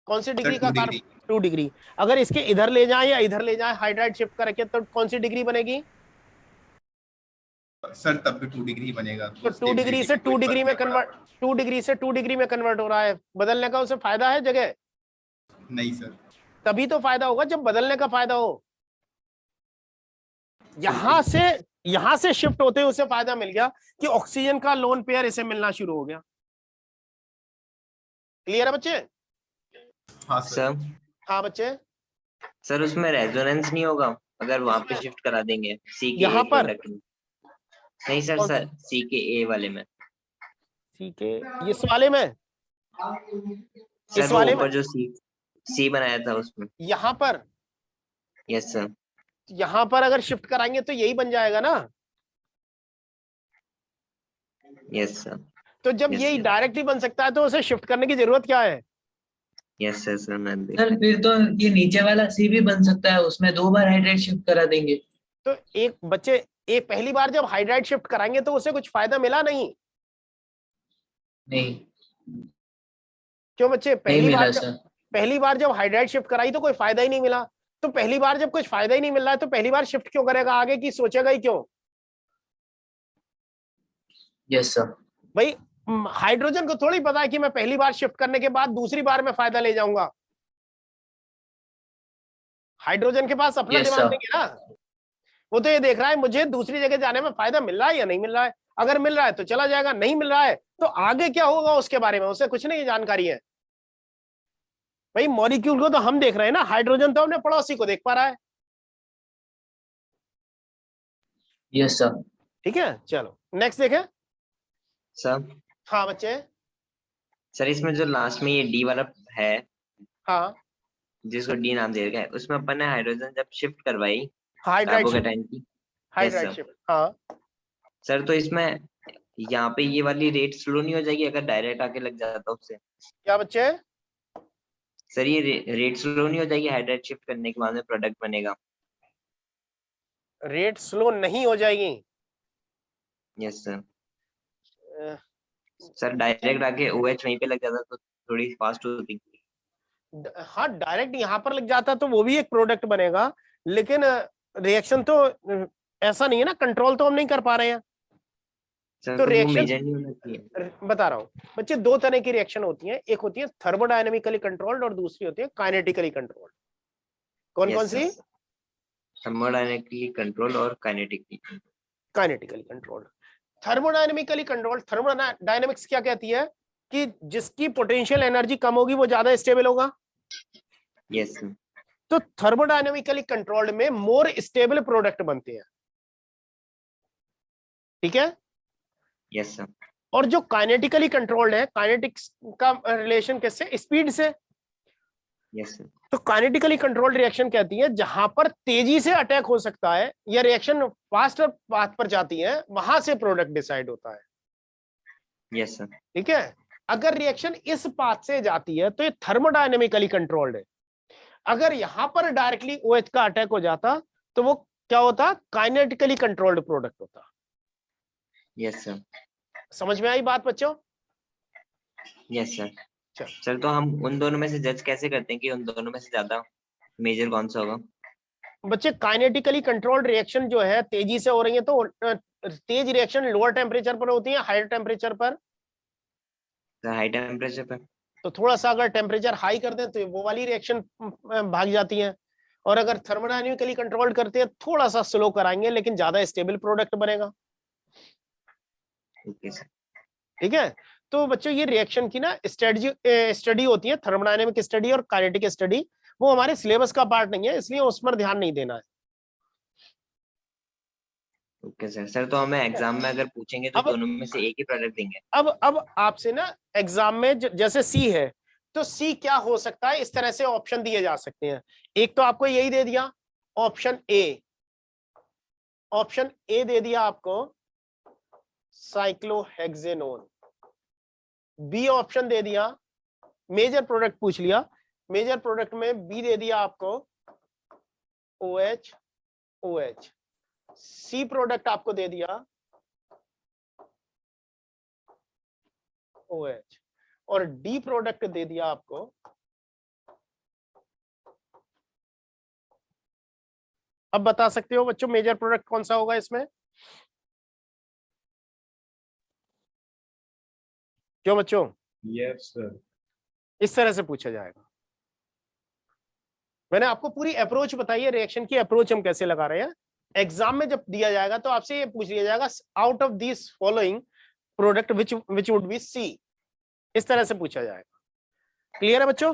कौन सी डिग्री का कार्ब? 2 डिग्री। अगर इसके इधर ले जाएं या इधर ले जाएं हाइड्राइड शिफ्ट करके, तो कौन सी डिग्री बनेगी? सर तब भी 2 डिग्री बनेगा। तो 2 डिग्री से 2 डिग्री में कन्वर्ट, 2 डिग्री से 2 डिग्री में कन्वर्ट हो रहा है, बदलने का उसे फायदा है जगह? नहीं सर। तभी तो फायदा होगा जब बदलने का फायदा हो। यहां से शिफ्ट होते हुए उसे फायदा मिल गया कि ऑक्सीजन का लोन पेयर इसे मिलना शुरू हो गया। क्लियर है बच्चे? हाँ सर। सर हाँ बच्चे, सर उसमें रेजोनेंस नहीं होगा अगर वहां पे शिफ्ट करा देंगे सी के यहाँ ए पर? प्रोडक्ट में? नहीं सर, सर सी के ए वाले में। ठीक है, इस वाले में, सर इस वो वाले में, ऊपर जो सी बनाया था उसमें। यहाँ पर, यस सर। यहाँ पर अगर शिफ्ट कराएंगे तो यही बन जाएगा ना। Yes sir. तो जब Yes, यही sir. डायरेक्टली बन सकता है तो उसे शिफ्ट करने की जरूरत क्या है? यस सर सर मैं सर फिर तो ये नीचे वाला सी भी बन सकता है, उसमें 2 बार हाइड्राइड शिफ्ट करा देंगे। तो एक बच्चे, एक पहली बार जब हाइड्राइड शिफ्ट कराएंगे तो उसे कुछ फायदा मिला नहीं? नहीं क्यों बच्चे? नहीं मिला सर। पहली बार जब हाइड्राइड शिफ्ट कराई तो कोई फायदा ही नहीं मिला। तो पहली बार जब कुछ फायदा ही नहीं मिल रहा है तो पहली बार शिफ्ट क्यों करेगा? आगे की सोचेगा ही क्यों? Yes sir. भाई हाइड्रोजन को थोड़ी पता है कि मैं पहली बार शिफ्ट करने के बाद दूसरी बार में फायदा ले जाऊंगा। हाइड्रोजन के पास अपना Yes, दिमाग sir. नहीं है ना। वो तो ये देख रहा है मुझे दूसरी जगह जाने में फायदा मिल रहा है या नहीं मिल रहा है। अगर मिल रहा है तो चला जाएगा, नहीं मिल रहा है तो आगे क्या होगा उसके बारे में उसे कुछ नहीं जानकारी है। भाई मॉलिक्यूल को तो हम देख रहे हैं ना, हाइड्रोजन तो अपने पड़ोसी को देख पा रहा है। Yes sir. ठीक है, चलो नेक्स्ट देखें। सर। हाँ बच्चे। सर इसमें जो लास्ट में ये डी वाला है, हाँ, जिसको डी नाम दे रखा है, उसमें अपन ने हाइड्रोजन जब शिफ्ट करवाई हाइड्राइड शिफ्ट, कार्बोकेटाइन की। Hydride sir. शिफ्ट। हाँ सर तो इसमें यहाँ पे ये वाली रेट स्लो नहीं हो जाएगी अगर डायरेक्ट आके लग जाता उससे? क्या बच्चे? सर ये रेट स्लो नहीं हो जाएगी हाइड्राइड शिफ्ट करने के बाद में प्रोडक्ट बनेगा? रेट स्लो नहीं हो जाएगी? Yes sir. सर डायरेक्ट आके OH वहीं पे लग जाता तो थोड़ी फास्ट होती। हाँ डायरेक्ट यहाँ पर लग जाता तो वो भी एक प्रोडक्ट बनेगा, लेकिन रिएक्शन तो ऐसा नहीं है ना, कंट्रोल तो हम नहीं कर पा रहे हैं। सर तो वो रिएक्शन मेजर नहीं होना चाहिए? बता रहा हूँ बच्चे, 2 तरह की रिएक्शन होती है, एक होती है थर्मोडायनेमिकली कंट्रोल्ड और दूसरी होती है काइनेटिकली कंट्रोल्ड। कौन कौन सी? थर्मोडायनेमिकली कंट्रोल और kinetically. Kinetically controlled. Thermodynamically controlled, thermodynamics क्या कहती है कि जिसकी पोटेंशियल एनर्जी कम होगी वो ज्यादा स्टेबल होगा। Yes sir. तो थर्मोडायनेमिकली कंट्रोल्ड में मोर स्टेबल प्रोडक्ट बनते हैं। ठीक है। Yes sir. और जो काइनेटिकली कंट्रोल्ड है, काइनेटिक्स का रिलेशन किससे? स्पीड से। Yes sir. तो काइनेटिकली कंट्रोल्ड रिएक्शन कहती है जहां पर तेजी से अटैक हो सकता है या रिएक्शन फास्ट पाथ पर जाती है, वहां से प्रोडक्ट डिसाइड होता है। Yes sir. ठीक है। अगर रिएक्शन इस पाथ से जाती है तो ये थर्मोडायनेमिकली कंट्रोल्ड है। अगर यहां पर डायरेक्टली OH का अटैक हो जाता तो वो क्या होता? काइनेटिकली कंट्रोल्ड प्रोडक्ट होता। Yes sir. समझ में आई बात बच्चों? Yes sir. सर तो हम उन दोनों में से जज कैसे करते हैं कि उन दोनों में से ज्यादा मेजर कौन सा होगा? बच्चे काइनेटिकली कंट्रोल्ड रिएक्शन जो है तेजी से हो रही है तो तेज रिएक्शन लोअर टेम्परेचर पर होती है, हायर टेम्परेचर पर? हाई टेम्परेचर पर। तो थोड़ा सा अगर टेम्परेचर हाई कर दें तो वो वाली रिएक्शन भाग जाती है, और अगर थर्मोडायनेमिकली कंट्रोल्ड करते हैं थोड़ा सा स्लो कराएंगे लेकिन ज्यादा स्टेबल प्रोडक्ट बनेगा। Okay sir. ठीक है। तो बच्चों ये रिएक्शन की ना स्टडी होती है, थर्मोडायनेमिक स्टडी और काइनेटिक स्टडी। वो हमारे सिलेबस का पार्ट नहीं है, इसलिए उस पर ध्यान नहीं देना है। Okay sir. सर तो हमें एग्जाम में अगर पूछेंगे तो दोनों में से एक ही प्रोडक्ट देंगे? अब आपसे ना एग्जाम में जैसे सी है तो सी क्या हो सकता है, इस तरह से ऑप्शन दिए जा सकते हैं। एक तो आपको यही दे दिया ऑप्शन ए, ऑप्शन ए दे दिया आपको साइक्लोहेक्सेनोन। बी ऑप्शन दे दिया, मेजर प्रोडक्ट पूछ लिया, मेजर प्रोडक्ट में बी दे दिया आपको OH OH। सी प्रोडक्ट आपको दे दिया OH, और डी प्रोडक्ट दे दिया आपको अब बता सकते हो बच्चों मेजर प्रोडक्ट कौन सा होगा इसमें? क्यों बच्चों? Yes sir. इस तरह से पूछा जाएगा। मैंने आपको पूरी अप्रोच बताई है, रिएक्शन की अप्रोच हम कैसे लगा रहे हैं, एग्जाम में जब दिया जाएगा तो आपसे ये पूछ लिया जाएगा out of this following product which would be C, इस तरह से पूछा जाएगा। क्लियर है बच्चों?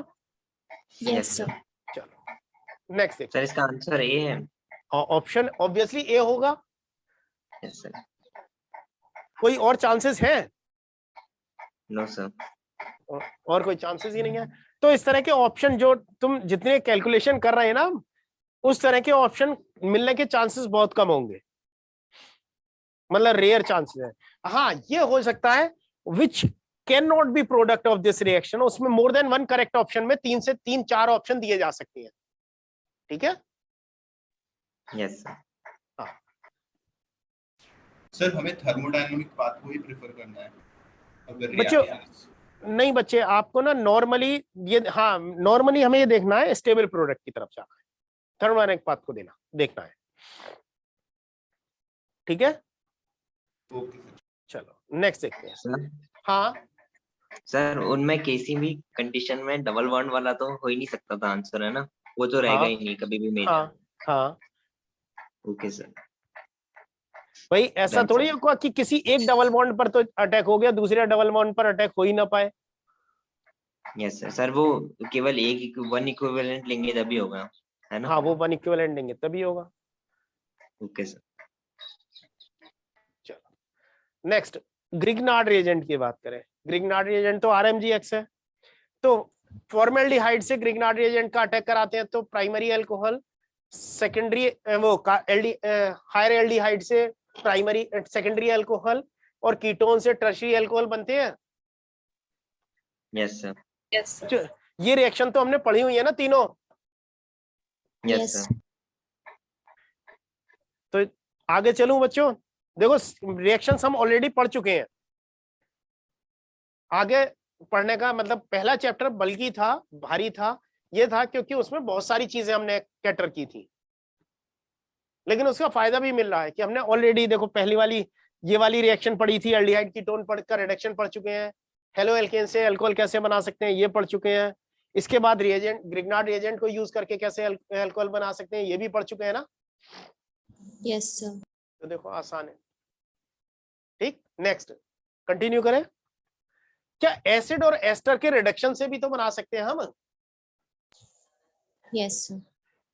Yes sir. चलो नेक्स्ट देखो। सर इसका आंसर ए है। ऑप्शन ऑब्वियसली ए होगा। Yes sir. कोई और चांसेस है? No sir. और कोई चांसेस ही नहीं है। तो इस तरह के ऑप्शन जो तुम जितने कैलकुलेशन कर रहे हैं ना, उस तरह के ऑप्शन मिलने के चांसेस बहुत कम होंगे, मतलब रेयर चांसेस है। हाँ ये हो सकता है which can not be product of this reaction, उसमें more than one correct option में 3 से 4 ऑप्शन दिए जा सकते हैं। ठीक है? Yes sir. हाँ सर हमें थर्मोडायनामिक पाथ को ही प्रेफर करना है अगर बच्चों। reaction- नहीं बच्चे, आपको ना नॉर्मली ये, हाँ नॉर्मली हमें ये देखना है स्टेबल प्रोडक्ट की तरफ जाना है, थर्मोडायनामिक पाथ को देखना है। ठीक है? Okay sir. चलो नेक्स्ट देखते हैं। सर हाँ सर उनमें किसी भी कंडीशन में डबल बॉन्ड वाला तो हो ही नहीं सकता था आंसर, है ना? वो तो रहेगा हाँ, ही नहीं कभी भी मेजर। हाँ हाँ ओके सर। भाई ऐसा Done, थोड़ी sir. होगा कि किसी एक डबल बॉन्ड पर तो अटैक हो गया, दूसरे डबल बॉन्ड पर अटैक हो ही ना पाए। Yes sir. सर वो केवल एक वन इक्विवेलेंट लेंगे तभी होगा, है ना? हाँ वो वन इक्विवेलेंट देंगे तभी होगा। Okay sir. चलो नेक्स्ट ग्रिग्नार्ड रिएजेंट की बात करें। ग्रिग्नार्ड रिएजेंट तो RMGX है। तो फॉर्मेल्डिहाइड से ग्रिग्नार्ड रिएजेंट का अटैक कराते हैं तो प्राइमरी अल्कोहल, सेकेंडरी वो हायर एल्डिहाइड से प्राइमरी सेकेंडरी अल्कोहल, और कीटोन से टर्शियरी अल्कोहल बनते हैं। Yes sir. यस ये रिएक्शन तो हमने पढ़ी हुई है ना तीनों। Yes Yes. सर। तो आगे चलूं बच्चों? देखो रिएक्शंस हम ऑलरेडी पढ़ चुके हैं। आगे पढ़ने का मतलब पहला चैप्टर बल्कि था, भारी था, ये था क्योंकि उसमें बहुत सारी चीजें हमने कैटर की थी, लेकिन उसका फायदा भी मिल रहा है कि हमने ऑलरेडी देखो पहली वाली ये वाली रिएक्शन पढ़ी थी, एल्डिहाइड कीटोन पढ़कर रिडक्शन पढ़ चुके हैं, हेलो एल्केन से अल्कोहल कैसे बना सकते हैं ये पढ़ चुके हैं। इसके बाद रिएजेंट ग्रिग्नार्ड रिएजेंट को यूज करके कैसे अल्कोहल बना सकते हैं ये भी पढ़ चुके हैं ना। Yes sir. तो देखो आसान है। ठीक, नेक्स्ट कंटिन्यू करें। क्या एसिड और एस्टर के रिडक्शन से भी तो बना सकते हैं हम? Yes sir.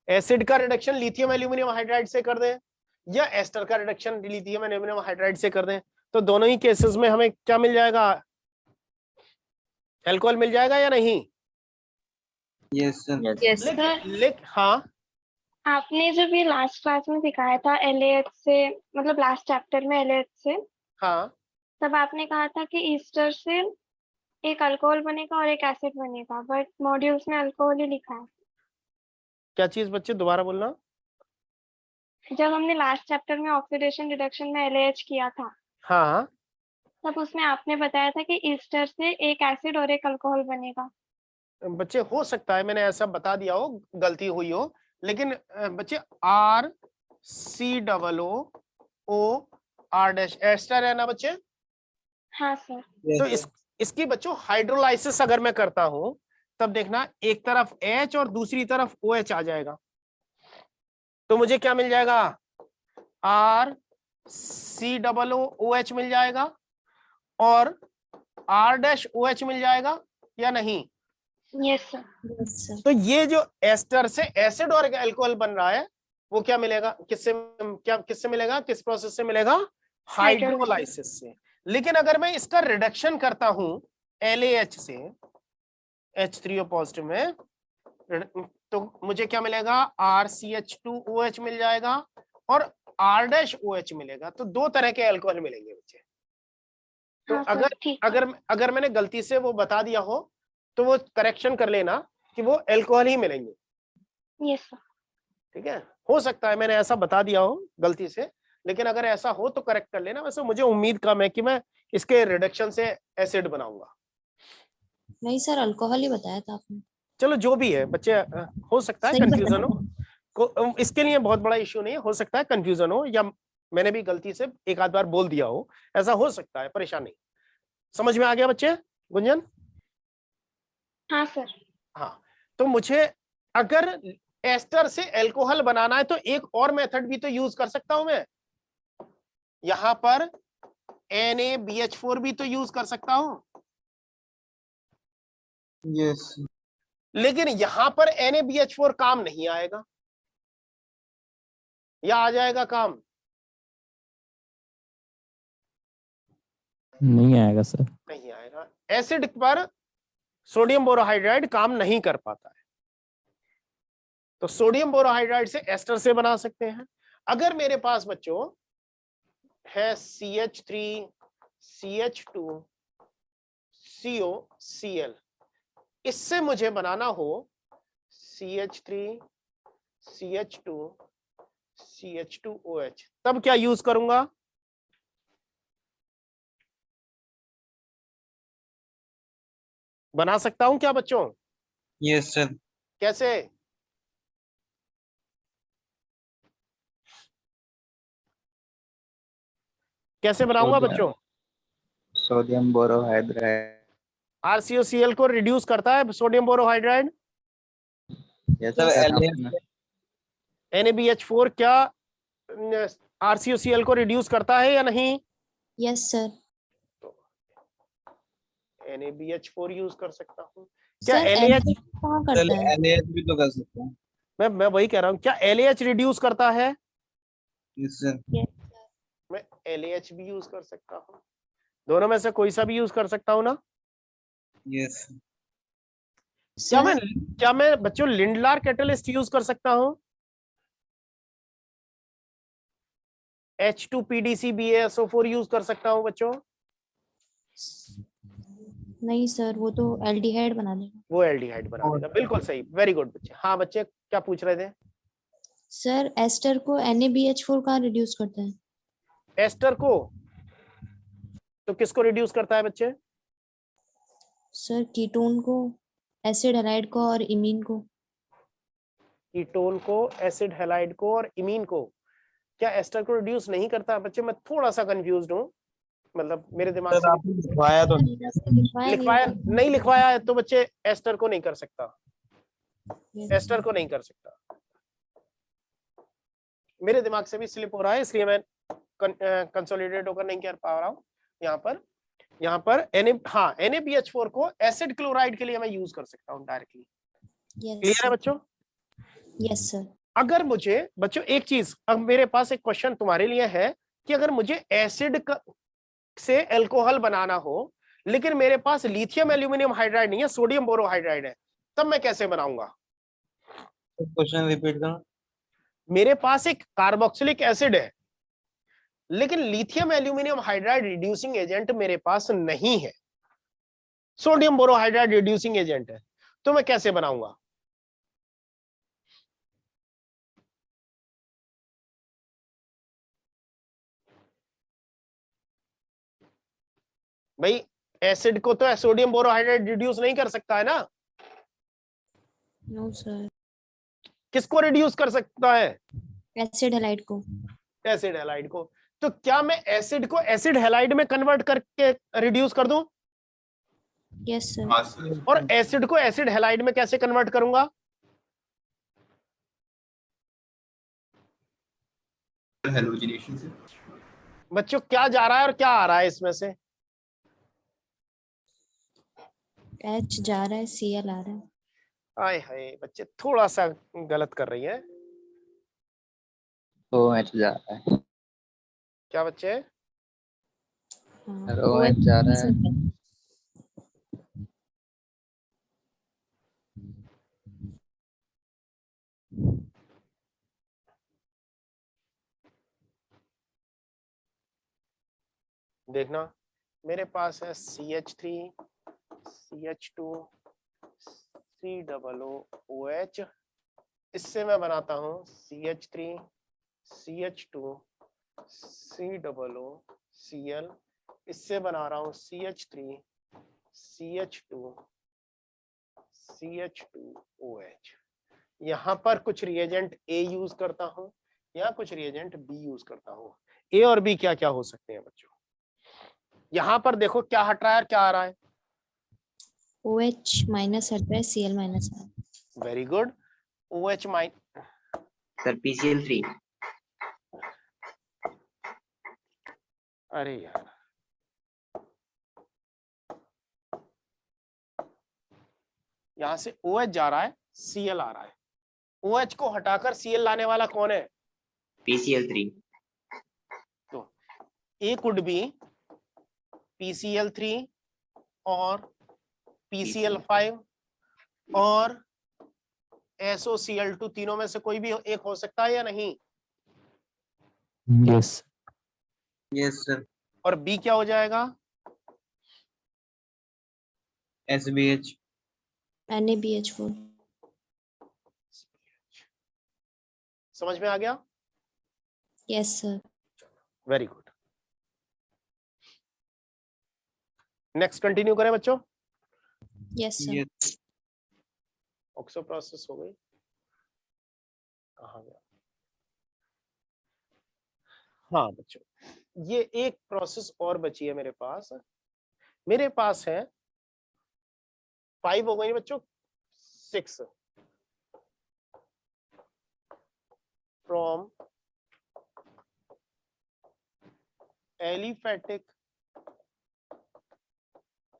एसिड का रिडक्शन लिथियम एल्यूमिनियम हाइड्राइड से कर दें या एस्टर का रिडक्शन लिथियम एल्यूमिनियम हाइड्राइड से कर दें, तो दोनों ही केसेस में हमें क्या मिल जाएगा? अल्कोहल मिल जाएगा या नहीं? Yes sir. Yes sir. हाँ आपने जब ये लास्ट क्लास में सिखाया था LAH से, मतलब लास्ट चैप्टर में LAH से, हाँ तब आपने कहा था कि ईस्टर से एक अल्कोहल बनेगा और एक एसिड बनेगा, बट मॉड्यूल्स में अल्कोहल ही लिखा है। क्या चीज बच्चे दोबारा बोलना। जब हमने लास्ट चैप्टर में ऑक्सीडेशन रिडक्शन में LAH किया था, हाँ तब उसमें आपने बताया था कि ईस्टर से एक एसिड और एक अल्कोहल बनेगा। बच्चे हो सकता है मैंने ऐसा बता दिया हो, गलती हुई हो, लेकिन बच्चे RCOO एस्टर है ना बच्चे। हाँ सर। तो इसकी बच्चों हाइड्रोलाइसिस अगर मैं करता हूं तब देखना एक तरफ H और दूसरी तरफ OH आ जाएगा, तो मुझे क्या मिल जाएगा? RCOOH मिल जाएगा और R-OH मिल जाएगा या नहीं? Yes sir. Yes sir. तो ये जो एस्टर से एसिड और अल्कोहल बन रहा है वो क्या मिलेगा? किससे मिलेगा? किस प्रोसेस से मिलेगा? हाइड्रोलाइसिस से। लेकिन अगर मैं इसका रिडक्शन करता हूं LAH से H3O पॉजिटिव में, तो मुझे क्या मिलेगा? RCH2OH मिल जाएगा और R-OH मिलेगा। तो दो तरह के अल्कोहल मिलेंगे बच्चे। तो हाँ सर, अगर मैंने गलती से वो बता दिया हो तो वो करेक्शन कर लेना कि वो अल्कोहल ही मिलेंगे। Yes sir. ठीक है, हो सकता है मैंने ऐसा बता दिया हो गलती से, लेकिन अगर ऐसा हो तो करेक्ट कर लेना। वैसे मुझे उम्मीद कम है कि मैं इसके रिडक्शन से एसिड बनाऊंगा। नहीं सर, अल्कोहल ही बताया था आपने। चलो जो भी है बच्चे, हो सकता है सही कंफ्यूजन बताया। हो, इसके लिए बहुत बड़ा इश्यू नहीं है। हो सकता है कंफ्यूजन हो या मैंने भी गलती से एक आध बार बोल दिया हो, ऐसा हो सकता है, परेशान नहीं। समझ में आ गया बच्चे? गुंजन? हाँ सर। हाँ, तो मुझे अगर एस्टर से एल्कोहल बनाना है तो एक और मेथड भी तो यूज कर सकता हूं मैं, यहां पर NaBH4 भी तो यूज कर सकता हूं, यस लेकिन यहां पर NaBH4 काम नहीं आएगा, या आ जाएगा काम? नहीं आएगा सर। नहीं आएगा। एसिड पर सोडियम बोरोहाइड्राइड काम नहीं कर पाता है, तो सोडियम बोरोहाइड्राइड से एस्टर से बना सकते हैं। अगर मेरे पास बच्चों है CH3 CH2 COCl, इससे मुझे बनाना हो CH3 CH2 CH2OH, तब क्या यूज करूंगा? बना सकता हूं क्या बच्चों? Yes sir. कैसे? कैसे बनाऊंगा बच्चों? Sodium borohydride. RCOCl को रिड्यूस करता है sodium borohydride. Yes sir. NaBH4 क्या RCOCl को रिड्यूस करता है या नहीं? Yes sir. NaBH4 यूज कर सकता हूँ क्या? सर LAH कहाँ करता है? LAH भी तो कर सकते हैं। मैं वही कह रहा हूँ, क्या LAH रिड्यूस करता है? Yes sir. मैं LAH भी यूज कर सकता हूँ, दोनों में से कोई सा भी यूज कर सकता हूँ ना? यस क्या मैं बच्चों लिंडलार कैटलिस्ट यूज कर सकता हूँ? H2PDC-BaSO4 यूज कर सकता हूँ बच्चों? नहीं सर, वो तो एल्डिहाइड बना देगा। वो एल्डिहाइड बना देगा, बिल्कुल सही, वेरी गुड बच्चे। हाँ बच्चे क्या पूछ रहे थे? सर एस्टर को NaBH4 कहाँ रिड्यूस करता है? एस्टर को तो किसको रिड्यूस करता है बच्चे? सर कीटोन को, एसिड हैलाइड को और इमीन को। कीटोन को, एसिड हैलाइड को और इमीन को। क्या एस्टर को रिड्यूस नहीं करता? बच्चे मैं थोड़ा सा कंफ्यूज्ड हूँ, मतलब मेरे दिमाग से लिखवाया तो नहीं है। लिखवाया नहीं, लिखवाया है तो बच्चे एस्टर को नहीं कर सकता, एस्टर को नहीं कर सकता, मेरे दिमाग से भी स्लिप हो रहा है, इसलिए मैं कंसोलिडेट होकर नहीं कर पा रहा हूँ। यहाँ पर NaBH4 को एसिड क्लोराइड के लिए मैं यूज कर सकता हूँ डायरेक्टली। क्लियर है बच्चों? Yes sir. अगर मुझे बच्चों एक चीज, अब मेरे पास एक क्वेश्चन तुम्हारे लिए है कि अगर मुझे एसिड से अल्कोहल बनाना हो लेकिन मेरे पास लिथियम एल्यूमिनियम हाइड्राइड नहीं है, सोडियम बोरोहाइड्राइड है, तब मैं कैसे बनाऊंगा? क्वेश्चन रिपीट करो। मेरे पास एक कार्बोक्सिलिक एसिड है लेकिन lithium aluminium hydride reducing agent मेरे पास नहीं है, सोडियम बोरोहाइड्राइड रिड्यूसिंग एजेंट है, तो मैं कैसे बनाऊंगा? भाई एसिड को तो सोडियम बोरोहाइड्राइड रिड्यूस नहीं कर सकता है ना? No sir. किसको रिड्यूस कर सकता है? एसिड हैलाइड को। एसिड हैलाइड को। तो क्या मैं एसिड को एसिड हैलाइड में कन्वर्ट करके रिड्यूस कर दूं? Yes sir. और एसिड को एसिड हैलाइड में कैसे कन्वर्ट करूंगा? हेलोजिनेशन से। बच्चों क्या जा रहा है और क्या आ रहा है इसमें से? H जा रहा है, Cl आ रहा है। आए हाय बच्चे थोड़ा सा गलत कर रही है। OH जा रहा है। क्या बच्चे? OH जा रहा है। देखना मेरे पास है CH3 CH2 COOH, इससे मैं बनाता हूं CH3 CH2 COOCl, इससे बना रहा हूं CH3 CH2 CH2OH। यहां पर कुछ रिएजेंट A यूज करता हूं या कुछ रिएजेंट B यूज करता हूं। A और B क्या क्या हो सकते हैं बच्चों? यहां पर देखो क्या हट रहा है और क्या आ रहा है? OH माइनस हट रहा है, Cl माइनस आ रहा है। Very good. OH mine, sir PCl3। अरे यार यहां से OH जा रहा है, Cl आ रहा है, OH को हटाकर Cl लाने वाला कौन है? PCl3। तो A could be PCl3 और PCl5 और SOCl2, तीनों में से कोई भी एक हो सकता है या नहीं? Yes yes sir. और B क्या हो जाएगा? SBH। NaBH4। समझ में आ गया? Yes sir. Very good. Next continue करें बच्चों। Yes sir. ऑक्सो प्रोसेस हो गई, कहाँ गया? हाँ बच्चों, ये एक प्रोसेस और बची है मेरे पास। मेरे पास है 5 हो गई बच्चों, 6 फ्रॉम एलिफेटिक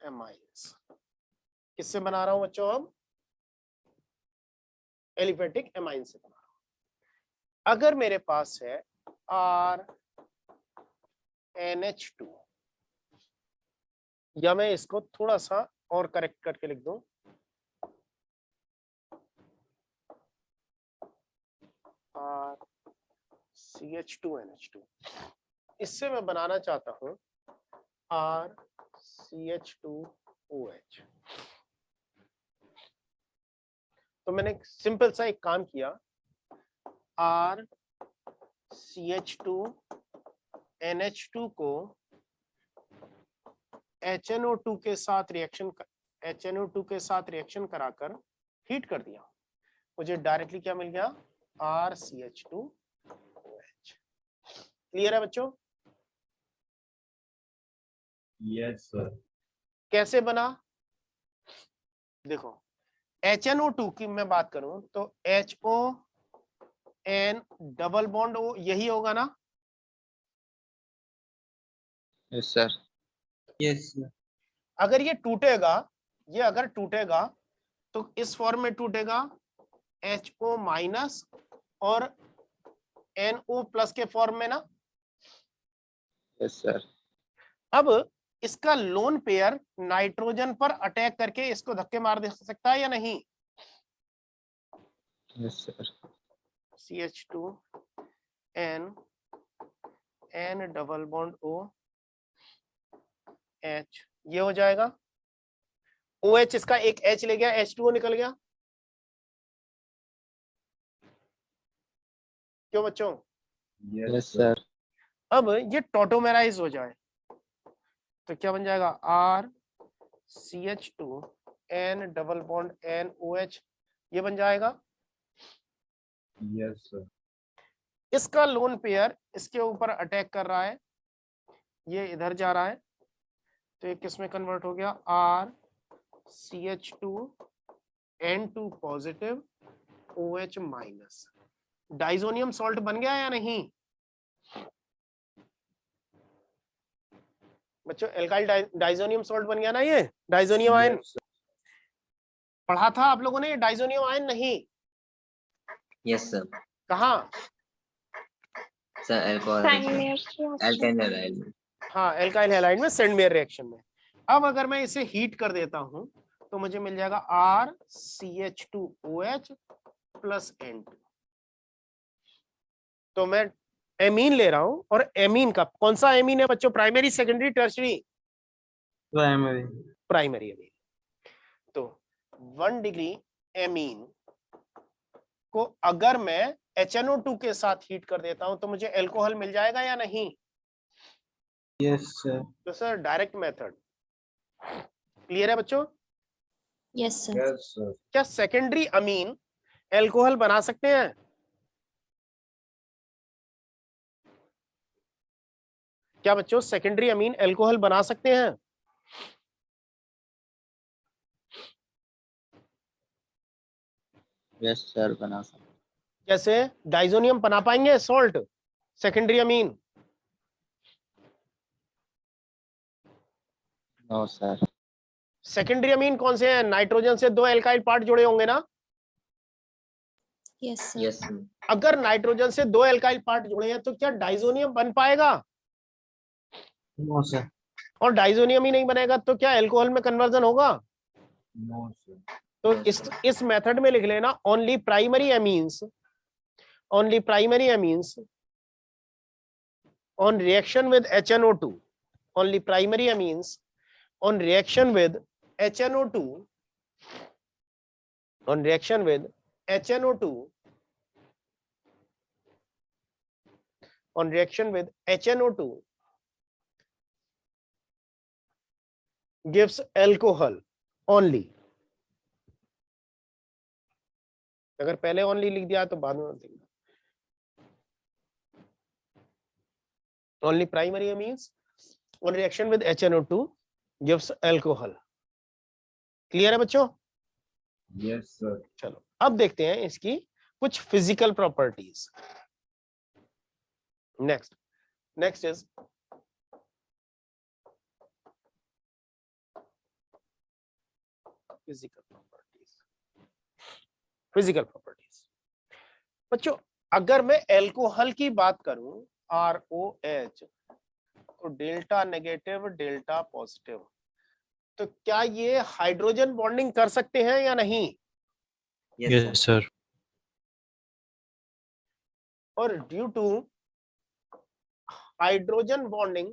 एमाइन्स। किससे बना रहा हूं बच्चों? अब एलिफेटिक एमाइन से बना रहा हूं। अगर मेरे पास है RNH2, या मैं इसको थोड़ा सा और करेक्ट करके लिख दूं, RCH2NH2, इससे मैं बनाना चाहता हूं RCH2OH। तो मैंने सिंपल सा एक काम किया, RCH2NH2 को HNO2 के साथ रिएक्शन कराकर हीट कर दिया, मुझे डायरेक्टली क्या मिल गया? RCH2OH। क्लियर है बच्चों? Yes sir. कैसे बना? देखो, HNO2 की मैं बात करूं तो HON डबल बॉन्ड O, यही होगा ना? Yes sir. यस। अगर ये टूटेगा, ये अगर टूटेगा तो इस फॉर्म में टूटेगा, HO माइनस और NO प्लस के फॉर्म में ना। Yes sir. अब इसका लोन पेयर नाइट्रोजन पर अटैक करके इसको धक्के मार दे सकता है या नहीं? Yes sir. CH2N double bond O H, ये हो जाएगा। OH इसका एक H ले गया, H2O निकल गया। क्यों बच्चों? Yes sir. अब ये टॉटोमेराइज हो जाए तो क्या बन जाएगा? RCH2N डबल बॉन्ड NOH, ये बन जाएगा। Yes sir. इसका लोन पेयर इसके ऊपर अटैक कर रहा है, ये इधर जा रहा है, तो ये किस में कन्वर्ट हो गया? RCH2N2 positive OH minus. Diazonium salt बन गया या नहीं बच्चों? एल्काइल डाइजोनियम सॉल्ट बन गया ना, ये डाइजोनियम आयन। पढ़ा था आप लोगों ने ये डाइजोनियम आयन? नहीं। Yes sir. कहाँ? सर अल्कोहल एल्काइल हैलाइड में। हाँ, एल्काइल हैलाइड में सेंडमेयर रिएक्शन में। अब अगर मैं इसे हीट कर देता हूं तो मुझे मिल जाएगा RCH2OH प्लस N2। तो मैं एमीन ले रहा हूं, और एमीन का कौन सा एमीन है बच्चों? Primary, secondary, tertiary? Primary. Primary amine. तो 1 डिग्री एमीन को अगर मैं HNO2 के साथ हीट कर देता हूं तो मुझे अल्कोहल मिल जाएगा या नहीं? Yes sir. तो सर डायरेक्ट मेथड। क्लियर है बच्चों? Yes sir. Yes sir. क्या सेकेंडरी अमीन अल्कोहल बना सकते हैं? क्या बच्चों सेकेंडरी अमीन अल्कोहल बना सकते हैं? यस सर बना सकते। जैसे डाइजोनियम बना पाएंगे salt secondary amine? No sir. Secondary amine कौन से हैं? नाइट्रोजन से 2 एल्काइल पार्ट जुड़े होंगे ना? Yes sir. यस अगर नाइट्रोजन से 2 एल्काइल पार्ट जुड़े हैं तो क्या डाइजोनियम बन पाएगा? No sir. और डाइजोनियम ही नहीं बनेगा तो क्या एल्कोहल में कन्वर्जन होगा? No sir. तो इस मेथड में लिख लेना only primary amines on reaction with HNO2, only primary amines on reaction with HNO2 gives alcohol only. अगर पहले only लिख दिया तो बाद में लिखना. Only primary amines on reaction with HNO2 gives alcohol. Clear है बच्चों? Yes sir. चलो अब देखते हैं इसकी कुछ physical properties. Next is physical properties. बच्चों अगर मैं एल्कोहल की बात करूं ROH तो डेल्टा नेगेटिव डेल्टा पॉजिटिव, तो क्या ये हाइड्रोजन बॉन्डिंग कर सकते हैं या नहीं? Yes sir. और due to hydrogen bonding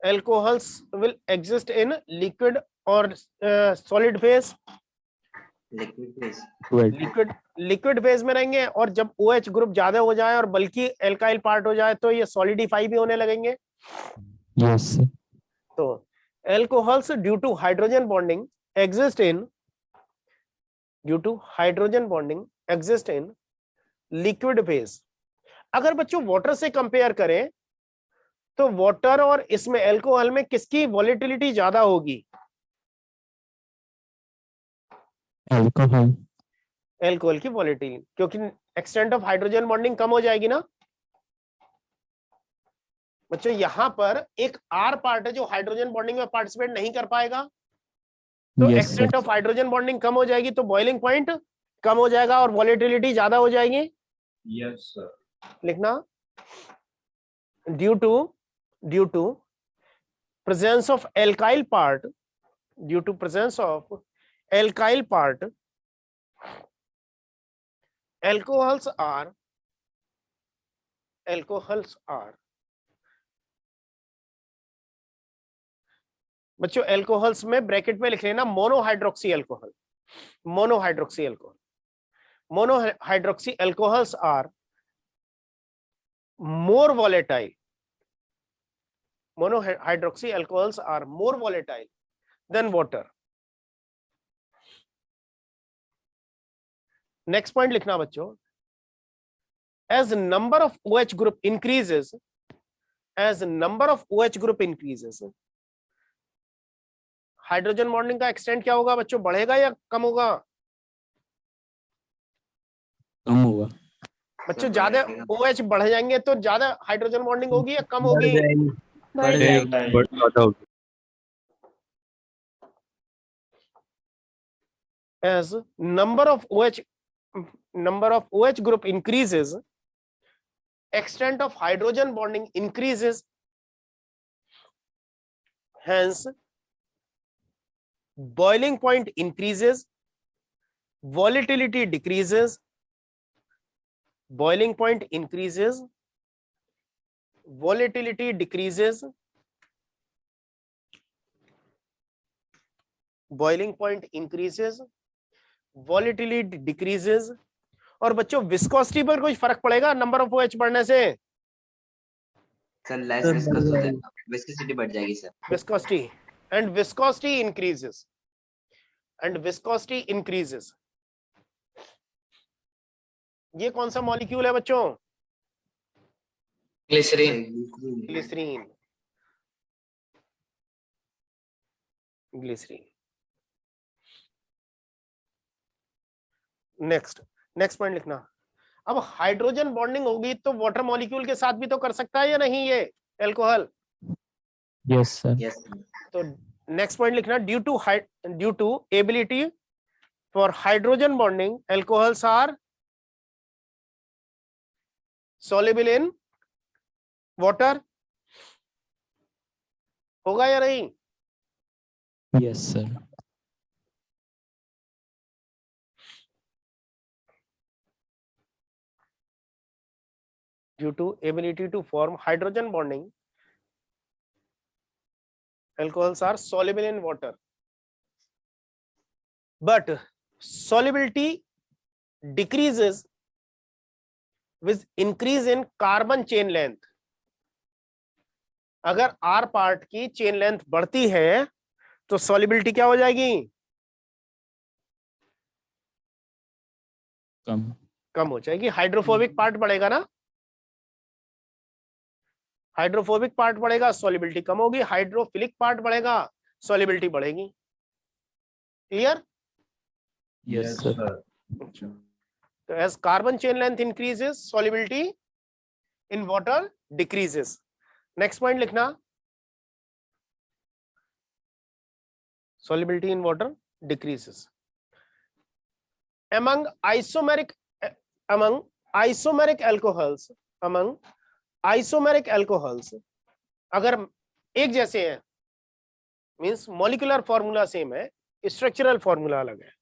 alcohols will exist in liquid or solid phase. Liquid phase में रहेंगे और जब OH ग्रुप ज्यादा हो जाए और बल्कि एल्काइल पार्ट हो जाए तो ये सॉलिडिफाई भी होने लगेंगे. Yes sir. तो alcohols due to hydrogen bonding exist in liquid phase. अगर बच्चों वाटर से कंपेयर करें तो वाटर और इसमें एल्कोहल में किसकी वॉलेटिलिटी ज्यादा होगी? एल्कोहल की वॉलेटिलिटी, क्योंकि एक्सटेंट ऑफ हाइड्रोजन बॉन्डिंग कम हो जाएगी ना बच्चों. यहां पर एक R पार्ट है जो हाइड्रोजन बॉन्डिंग में पार्टिसिपेट नहीं कर पाएगा, तो एक्सटेंट ऑफ हाइड्रोजन बॉन्डिंग कम हो जाएगी तो बॉइलिंग पॉइंट कम हो जाएगा और वॉलेटिलिटी ज्यादा हो जाएगी. Yes sir. लिखना due to presence of alkyl part, alcohols are बच्चों एल्कोहल्स में ब्रैकेट में लिख लेना monohydroxy alcohols are more volatile. Monohydroxy alcohols are more volatile than water. Next point लिखना बच्चों. As number of OH group increases, hydrogen bonding का एक्सटेंट क्या होगा बच्चों? बढ़ेगा या कम होगा? कम होगा. बच्चों ज्यादा OH बढ़ जाएंगे तो ज्यादा हाइड्रोजन बॉन्डिंग होगी या कम होगी? बढ़ जाएगी. As number of OH group increases, extent of hydrogen bonding increases, hence boiling point increases, volatility decreases, boiling point increases, volatility decreases, boiling point increases, volatility decreases. और बच्चों विस्कोसिटी पर कुछ फर्क पड़ेगा नंबर ऑफ OH बढ़ने से? सर लेस विस्कस हो जाएगा, विस्कोसिटी बढ़ जाएगी sir. Viscosity and viscosity increases. ये कौन सा मॉलिक्यूल है बच्चों? ग्लिसरीन. नेक्स्ट नेक्स्ट पॉइंट लिखना। अब हाइड्रोजन बॉन्डिंग होगी तो वाटर मॉलिक्यूल के साथ भी तो कर सकता है या नहीं ये एल्कोहल? Yes sir. यस तो नेक्स्ट पॉइंट लिखना, due to ability for hydrogen bonding alcohols are soluble in water। होगा या नहीं? यस सर। Due to ability to form hydrogen bonding alcohols are soluble in water, but solubility decreases with increase in carbon chain length। अगर R पार्ट की चेन लेंथ बढ़ती है तो सॉलिबिलिटी क्या हो जाएगी? कम हो जाएगी। हाइड्रोफोबिक पार्ट बढ़ेगा ना, हाइड्रोफोबिक पार्ट बढ़ेगा, सॉलिबिलिटी कम होगी। हाइड्रोफिलिक पार्ट बढ़ेगा, सॉलिबिलिटी बढ़ेगी। क्लियर? Yes sir. तो as carbon chain length increases, solubility in water decreases। next point लिखना, solubility in water decreases among isomeric alcohols। अगर एक जैसे हैं, मींस मॉलिक्यूलर फॉर्मूला सेम है, स्ट्रक्चरल फॉर्मूला अलग है।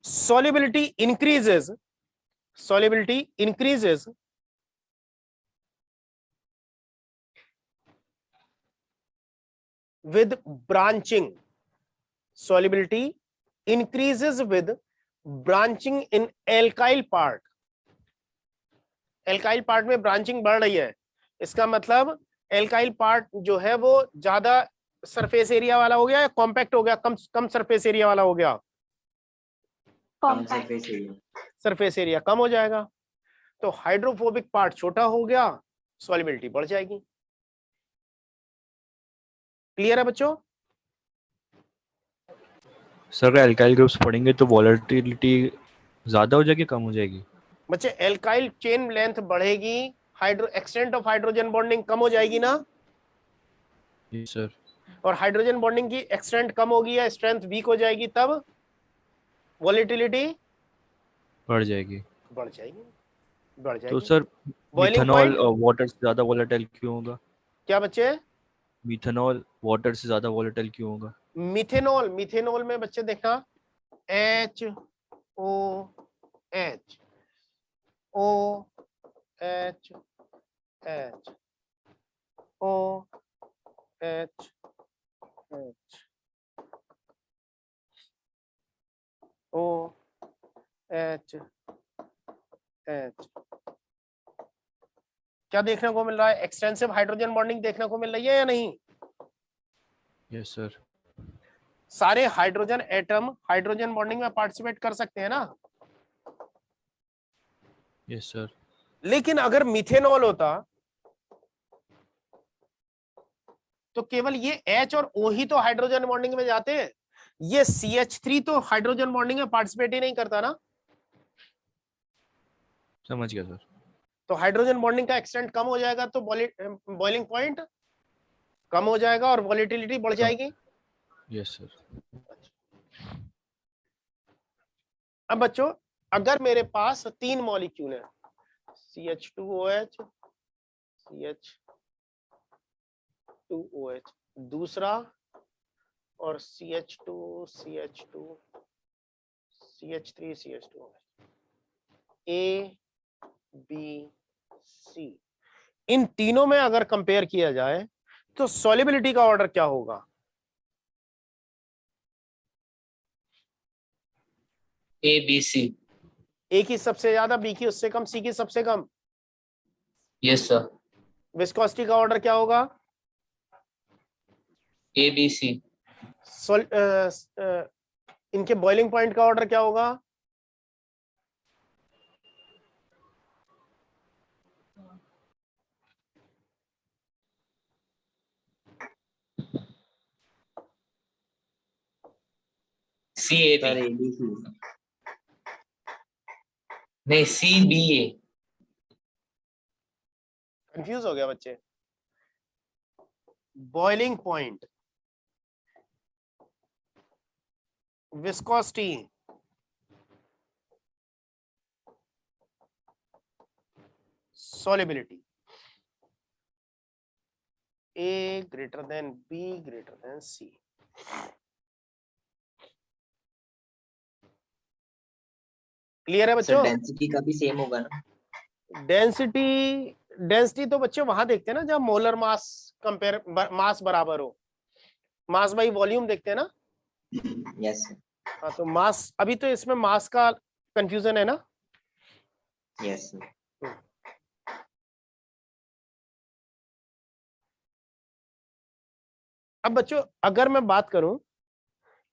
solubility increases with branching। solubility increases with branching in alkyl part। alkyl part में ब्रांचिंग बढ़ रही है, इसका मतलब alkyl part जो है वो ज्यादा सरफेस एरिया वाला हो गया या कॉम्पैक्ट हो गया, कम सरफेस एरिया वाला हो गया? सरफेस एरिया कम हो जाएगा, तो हाइड्रोफोबिक पार्ट छोटा हो गया, सॉलिबिलिटी बढ़ जाएगी। क्लियर है बच्चों? सर एल्काइल ग्रुप्स पढ़ेंगे तो वोलेटिलिटी ज्यादा हो जाएगी, कम हो जाएगी? बच्चे एल्काइल चेन लेंथ बढ़ेगी, एक्सटेंट ऑफ हाइड्रोजन बॉन्डिंग कम हो जाएगी ना? जी सर। और हाइड्रोजन बॉन्डिंग की एक्सटेंट कम होगी या स्ट्रेंथ वीक हो जाएगी, तब वोलेटिलिटी बढ़ जाएगी। तो सर मिथेनॉल वाटर से ज्यादा वोलेटाइल क्यों होगा? क्या बच्चे? मिथेनॉल वाटर से ज्यादा वोलेटाइल क्यों होगा? मिथेनॉल में बच्चे देखना, H O H O H H O H H O H H. क्या देखने को मिल रहा है? एक्सटेंसिव हाइड्रोजन बॉन्डिंग देखने को मिल रही है या नहीं? Yes sir. सारे हाइड्रोजन एटम हाइड्रोजन बॉन्डिंग में पार्टिसिपेट कर सकते हैं ना? Yes sir. लेकिन अगर मिथेनॉल होता तो केवल ये H और O ही तो हाइड्रोजन बॉन्डिंग में जाते हैं, ये CH3 तो हाइड्रोजन बॉन्डिंग में पार्टिसिपेट ही नहीं करता ना। समझ गया सर। तो हाइड्रोजन बॉन्डिंग का एक्सटेंट कम हो जाएगा तो बॉइलिंग पॉइंट कम हो जाएगा और वोलेटिलिटी बढ़ जाएगी। Yes sir. अब बच्चों अगर मेरे पास 3 मॉलिक्यूल है, CH2OH CH2OH दूसरा और CH2 CH2 CH3 CH2OH A B C, इन तीनों में अगर कंपेयर किया जाए तो सॉलिबिलिटी का ऑर्डर क्या होगा? A B C। A की सबसे ज्यादा, B की उससे कम, C की सबसे कम। Yes sir. विस्कोसिटी का ऑर्डर क्या होगा? A B C। इनके बॉइलिंग पॉइंट का ऑर्डर क्या होगा? CAB sir ABC। नहीं CBA। कंफ्यूज हो गया बच्चे। Boiling point, viscosity, solubility, A greater than B greater than C। Clear है बच्चों? डेंसिटी का भी सेम होगा ना? डेंसिटी तो बच्चे वहां देखते हैं ना जब मोलर मास कंपेयर मास बराबर हो, मास बाई वॉल्यूम देखते हैं ना। यस हाँ तो मास, अभी तो इसमें मास का कंफ्यूजन है ना। यस। अब बच्चों अगर मैं बात करूं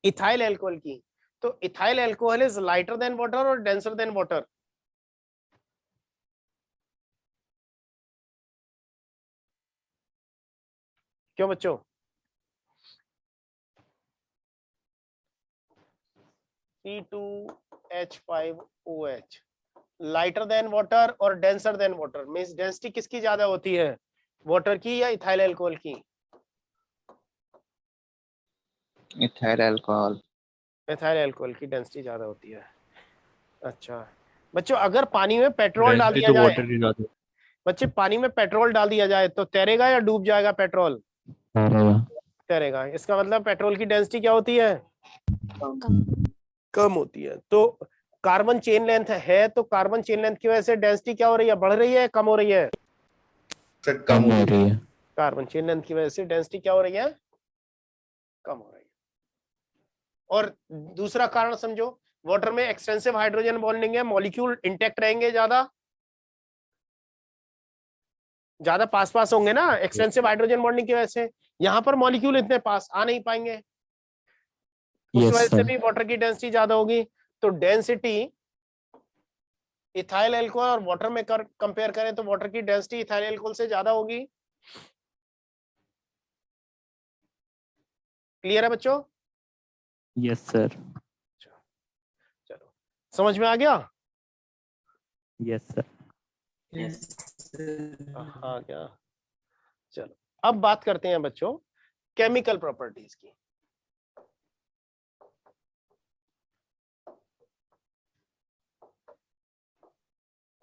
इथाइल अल्कोहल की, तो ethyl alcohol is lighter than water और डेंसर देन वाटर। क्यों बच्चों? C2H5OH लाइटर देन वाटर और denser then water, means density किसकी ज्यादा होती है, वाटर की या इथाइल अल्कोहल की? Ethyl alcohol. इथाइल अल्कोहल की डेंसिटी ज्यादा होती है। अच्छा बच्चों अगर पानी में पेट्रोल डाल दिया तो जाए, वाटर की ज्यादा। बच्चे पानी में पेट्रोल डाल दिया जाए तो तैरेगा या डूब जाएगा पेट्रोल? तैरेगा। इसका मतलब पेट्रोल की डेंसिटी क्या होती है, कम होती है। तो कार्बन चेन लेंथ है, तो कार्बन चेन लेंथ की वजह से डेंसिटी क्या हो रही है, बढ़ रही है कम हो रही है? सर कम हो रही है। कार्बन चेन लेंथ की वजह से डेंसिटी क्या हो रही है, कम हो रही है। और दूसरा कारण समझो, वाटर में एक्सटेंसिव हाइड्रोजन बॉन्डिंग है, मॉलिक्यूल इंटेक्ट रहेंगे, ज्यादा पास पास होंगे ना एक्सटेंसिव हाइड्रोजन बॉन्डिंग की वजह से। यहाँ पर मॉलिक्यूल इतने पास आ नहीं पाएंगे, उस वजह से भी वाटर की डेंसिटी ज्यादा होगी। तो डेंसिटी इथाइल अल्कोहल और वाटर में कंपेयर करें तो वाटर की डेंसिटी इथाइल अल्कोहल से ज्यादा होगी। क्लियर है बच्चों? Yes sir. चलो समझ में आ गया? Yes sir. हाँ क्या? चलो अब बात करते हैं बच्चों केमिकल प्रॉपर्टीज की।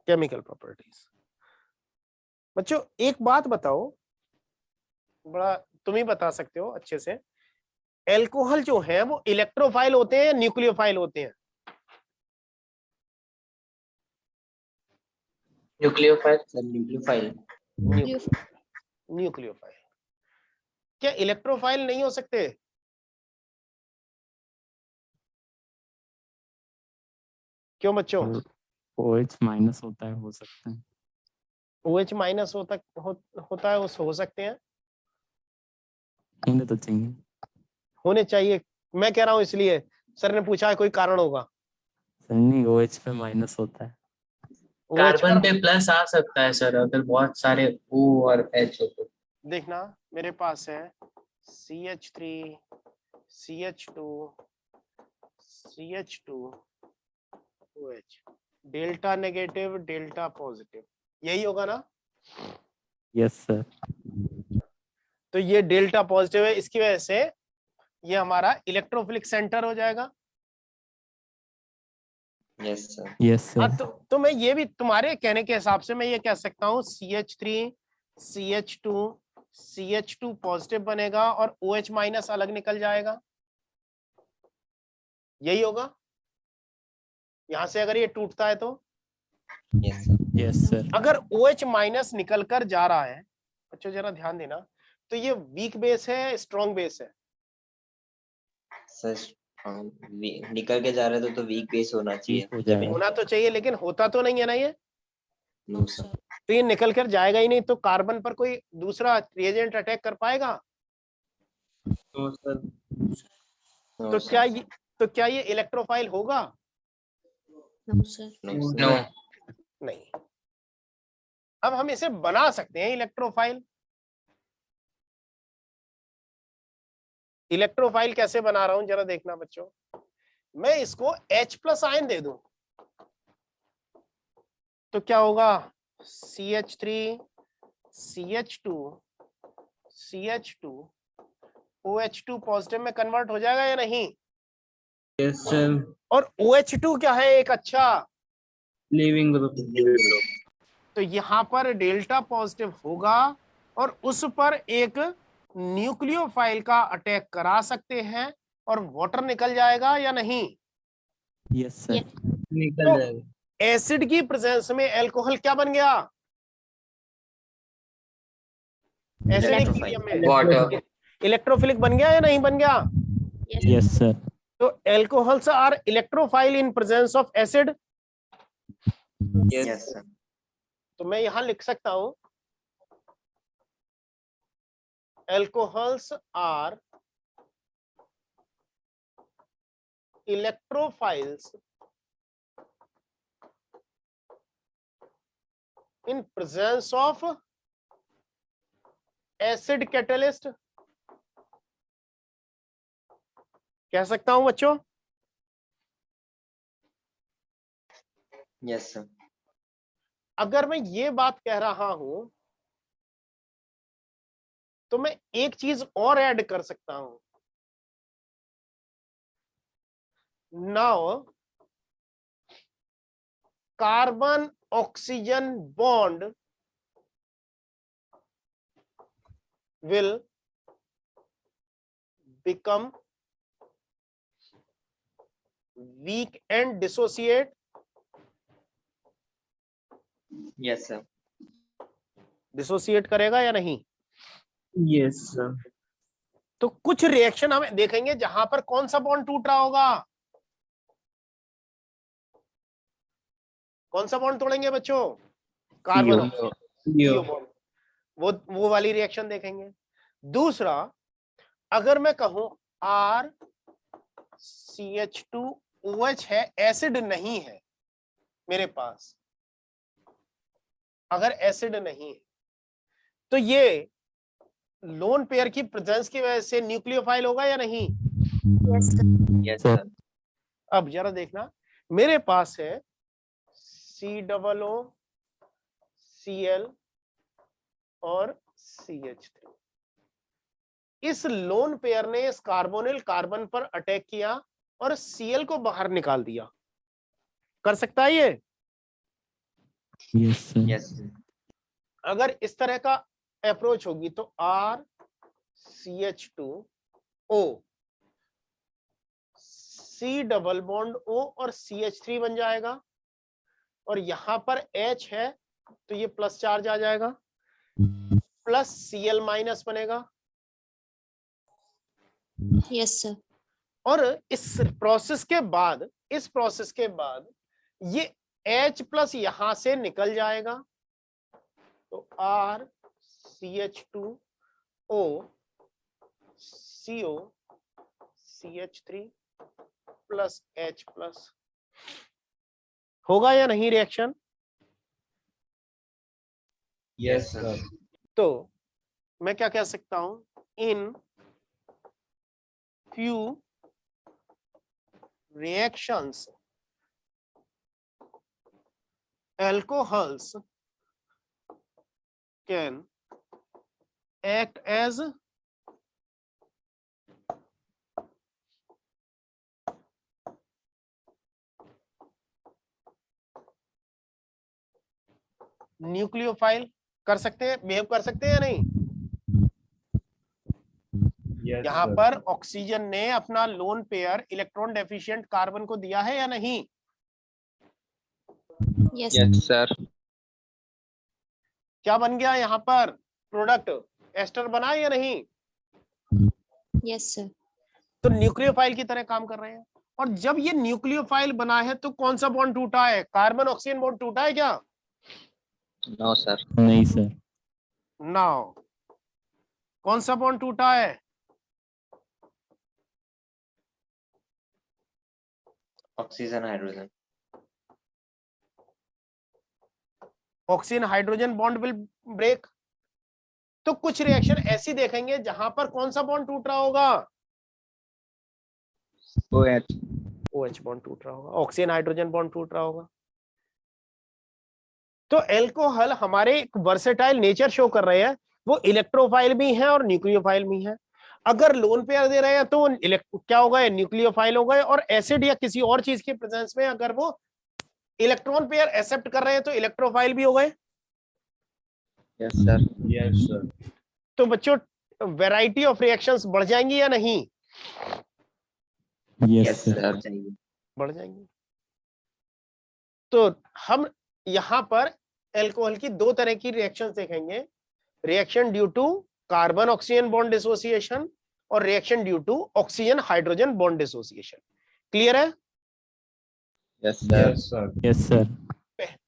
केमिकल प्रॉपर्टीज बच्चों एक बात बताओ, बड़ा तुम ही बता सकते हो अच्छे से, एल्कोहल जो है वो इलेक्ट्रोफाइल होते हैं या न्यूक्लियोफाइल होते हैं? न्यूक्लियोफाइल। न्यूक्लियोफाइल। न्यूक्लियोफाइल। क्या इलेक्ट्रोफाइल नहीं हो सकते? क्यों बच्चों? OH माइनस होता है, हो सकता है। OH माइनस होता है, हो सकते हैं, होने तो चाहिए। होने चाहिए। मैं कह रहा हूं इसलिए सर ने पूछा है, कोई कारण होगा? सर नहीं, OH पे माइनस होता है। कार्बन पे प्लस आ सकता है सर, अगर बहुत सारे O और H हो तो। देखना मेरे पास है CH3 CH2 CH2 OH, delta negative delta positive, यही होगा ना? Yes sir. तो ये डेल्टा पॉजिटिव है, इसकी वजह से ये हमारा इलेक्ट्रोफिलिक सेंटर हो जाएगा। Yes sir. Yes sir. तो मैं ये भी तुम्हारे कहने के हिसाब से मैं ये कह सकता हूँ CH3 CH2 पॉजिटिव बनेगा और OH माइनस अलग निकल जाएगा, यही होगा। यहां से अगर ये टूटता है तो यस सर। अगर OH माइनस निकल कर जा रहा है, बच्चों जरा ध्यान देना, तो ये वीक बेस है स्ट्रॉन्ग बेस है? सर निकल के जा रहे तो वीक बेस होना चाहिए। होना तो चाहिए, लेकिन होता तो नहीं है ना ये। No sir. तो ये निकल कर जाएगा ही नहीं, तो कार्बन पर कोई दूसरा रिएजेंट अटैक कर पाएगा? No sir. तो क्या ये इलेक्ट्रोफाइल होगा? नो। नहीं। अब हम इसे बना सकते हैं इलेक्ट्रोफाइल। इलेक्ट्रोफाइल कैसे बना रहा हूं जरा देखना बच्चों। मैं इसको H प्लस आयन दे दूं तो क्या होगा, CH3 CH2 CH2 OH2 positive में कन्वर्ट हो जाएगा या नहीं? Yes sir. और OH2 क्या है, एक अच्छा लिविंग ग्रुप। तो यहाँ पर डेल्टा पॉजिटिव होगा और उस पर एक न्यूक्लियोफाइल का अटैक करा सकते हैं और वाटर निकल जाएगा या नहीं? Yes sir. निकल जाएगा। एसिड की प्रेजेंस में अल्कोहल क्या बन गया? एसिडिक मीडियम में वाटर। इलेक्ट्रोफिलिक बन गया या नहीं बन गया? Yes sir. तो alcohols are electrophile in presence of acid. Yes sir. तो मैं यहां लिख सकता हूं alcohols are electrophiles in presence of acid catalyst. कह सकता हूं बच्चों? Yes sir. अगर मैं ये बात कह रहा हूं तो मैं एक चीज और ऐड कर सकता हूं। Now carbon oxygen bond will become weak and dissociate. Yes sir. Dissociate करेगा या नहीं? Yes sir. तो कुछ रिएक्शन हमें देखेंगे जहां पर कौन सा बॉन्ड टूट रहा होगा। कौन सा बॉन्ड तोड़ेंगे बच्चों? Carbon bond. वो वाली रिएक्शन देखेंगे। दूसरा, अगर मैं कहूं RCH2OH है, एसिड नहीं है मेरे पास, अगर एसिड नहीं है तो ये लोन पेयर की प्रेजेंस की वजह से न्यूक्लियोफाइल होगा या नहीं? Yes sir. अब जरा देखना, मेरे पास है COOCl और CH3। इस लोन पेयर ने इस कार्बोनिल कार्बन पर अटैक किया और Cl को बाहर निकाल दिया। कर सकता है ये? Yes sir. यस। अगर इस तरह का अप्रोच होगी तो RCH2O C double bond O और CH3 बन जाएगा और यहां पर H है तो ये प्लस चार्ज आ जाएगा, प्लस Cl माइनस बनेगा। Yes sir. और इस प्रोसेस के बाद ये H प्लस यहां से निकल जाएगा तो RCH2O CO CH3 plus H plus होगा या नहीं रिएक्शन? Yes, sir. तो मैं क्या कह सकता हूं, इन few reactions alcohols can act as nucleophile. कर सकते हैं, बिहेव कर सकते हैं या नहीं? Yes, यहाँ sir. पर ऑक्सीजन ने अपना lone pair electron deficient carbon को दिया है या नहीं? Yes yes sir. क्या बन गया यहाँ पर? प्रोडक्ट एस्टर बना या नहीं? Yes sir. तो न्यूक्लियोफाइल की तरह काम कर रहे हैं। और जब ये न्यूक्लियोफाइल बना है तो कौन सा बॉन्ड टूटा है? कार्बन ऑक्सीजन बॉन्ड टूटा है क्या? No sir. नहीं सर। नाउ कौन सा बॉन्ड टूटा है? Oxygen hydrogen. Oxygen hydrogen bond will break. तो कुछ रिएक्शन ऐसी देखेंगे जहां पर कौन सा बॉन्ड टूट रहा होगा? OH। OH बॉन्ड टूट रहा होगा, ऑक्सीजन हाइड्रोजन बॉन्ड टूट रहा होगा। तो एल्कोहल हमारे एक वर्सेटाइल नेचर शो कर रहे हैं, वो इलेक्ट्रोफाइल भी है और न्यूक्लियोफाइल भी है। अगर लोन पेयर दे रहे हैं तो क्या होगा, न्यूक्लियोफाइल होगा, और एसिड या किसी और चीज के प्रेजेंस में अगर वो इलेक्ट्रॉन पेयर एक्सेप्ट कर रहे हैं तो इलेक्ट्रोफाइल भी हो गए। Yes sir. Yes sir. तो बच्चों वैरायटी ऑफ रिएक्शंस बढ़ जाएंगी या नहीं? Yes sir. बढ़ जाएंगी। तो हम यहां पर एल्कोहल की दो तरह की रिएक्शंस देखेंगे, reaction due to carbon oxygen bond dissociation और reaction due to oxygen hydrogen bond dissociation. Clear है? Yes sir. Yes sir. Yes sir.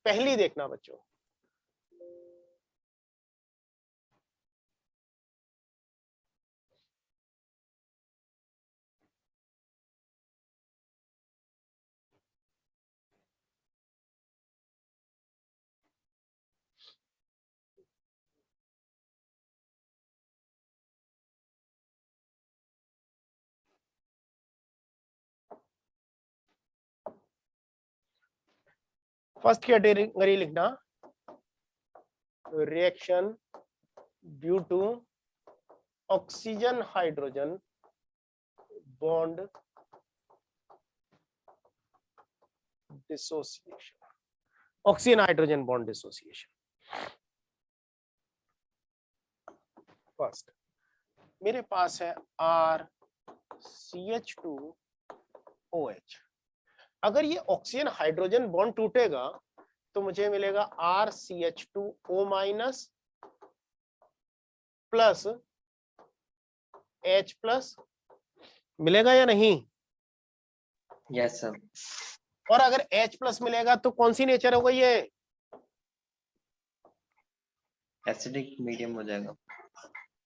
पहली देखना बच्चों, फर्स्ट कैटेगरी लिखना, reaction due to oxygen hydrogen bond dissociation, oxygen hydrogen bond dissociation. First मेरे पास है RCH2OH। अगर ये ऑक्सीजन हाइड्रोजन बॉन्ड टूटेगा तो मुझे मिलेगा RCH2O minus plus H plus, मिलेगा या नहीं? Yes sir. और अगर H प्लस मिलेगा तो कौन सी नेचर होगा ये? एसिडिक मीडियम हो जाएगा।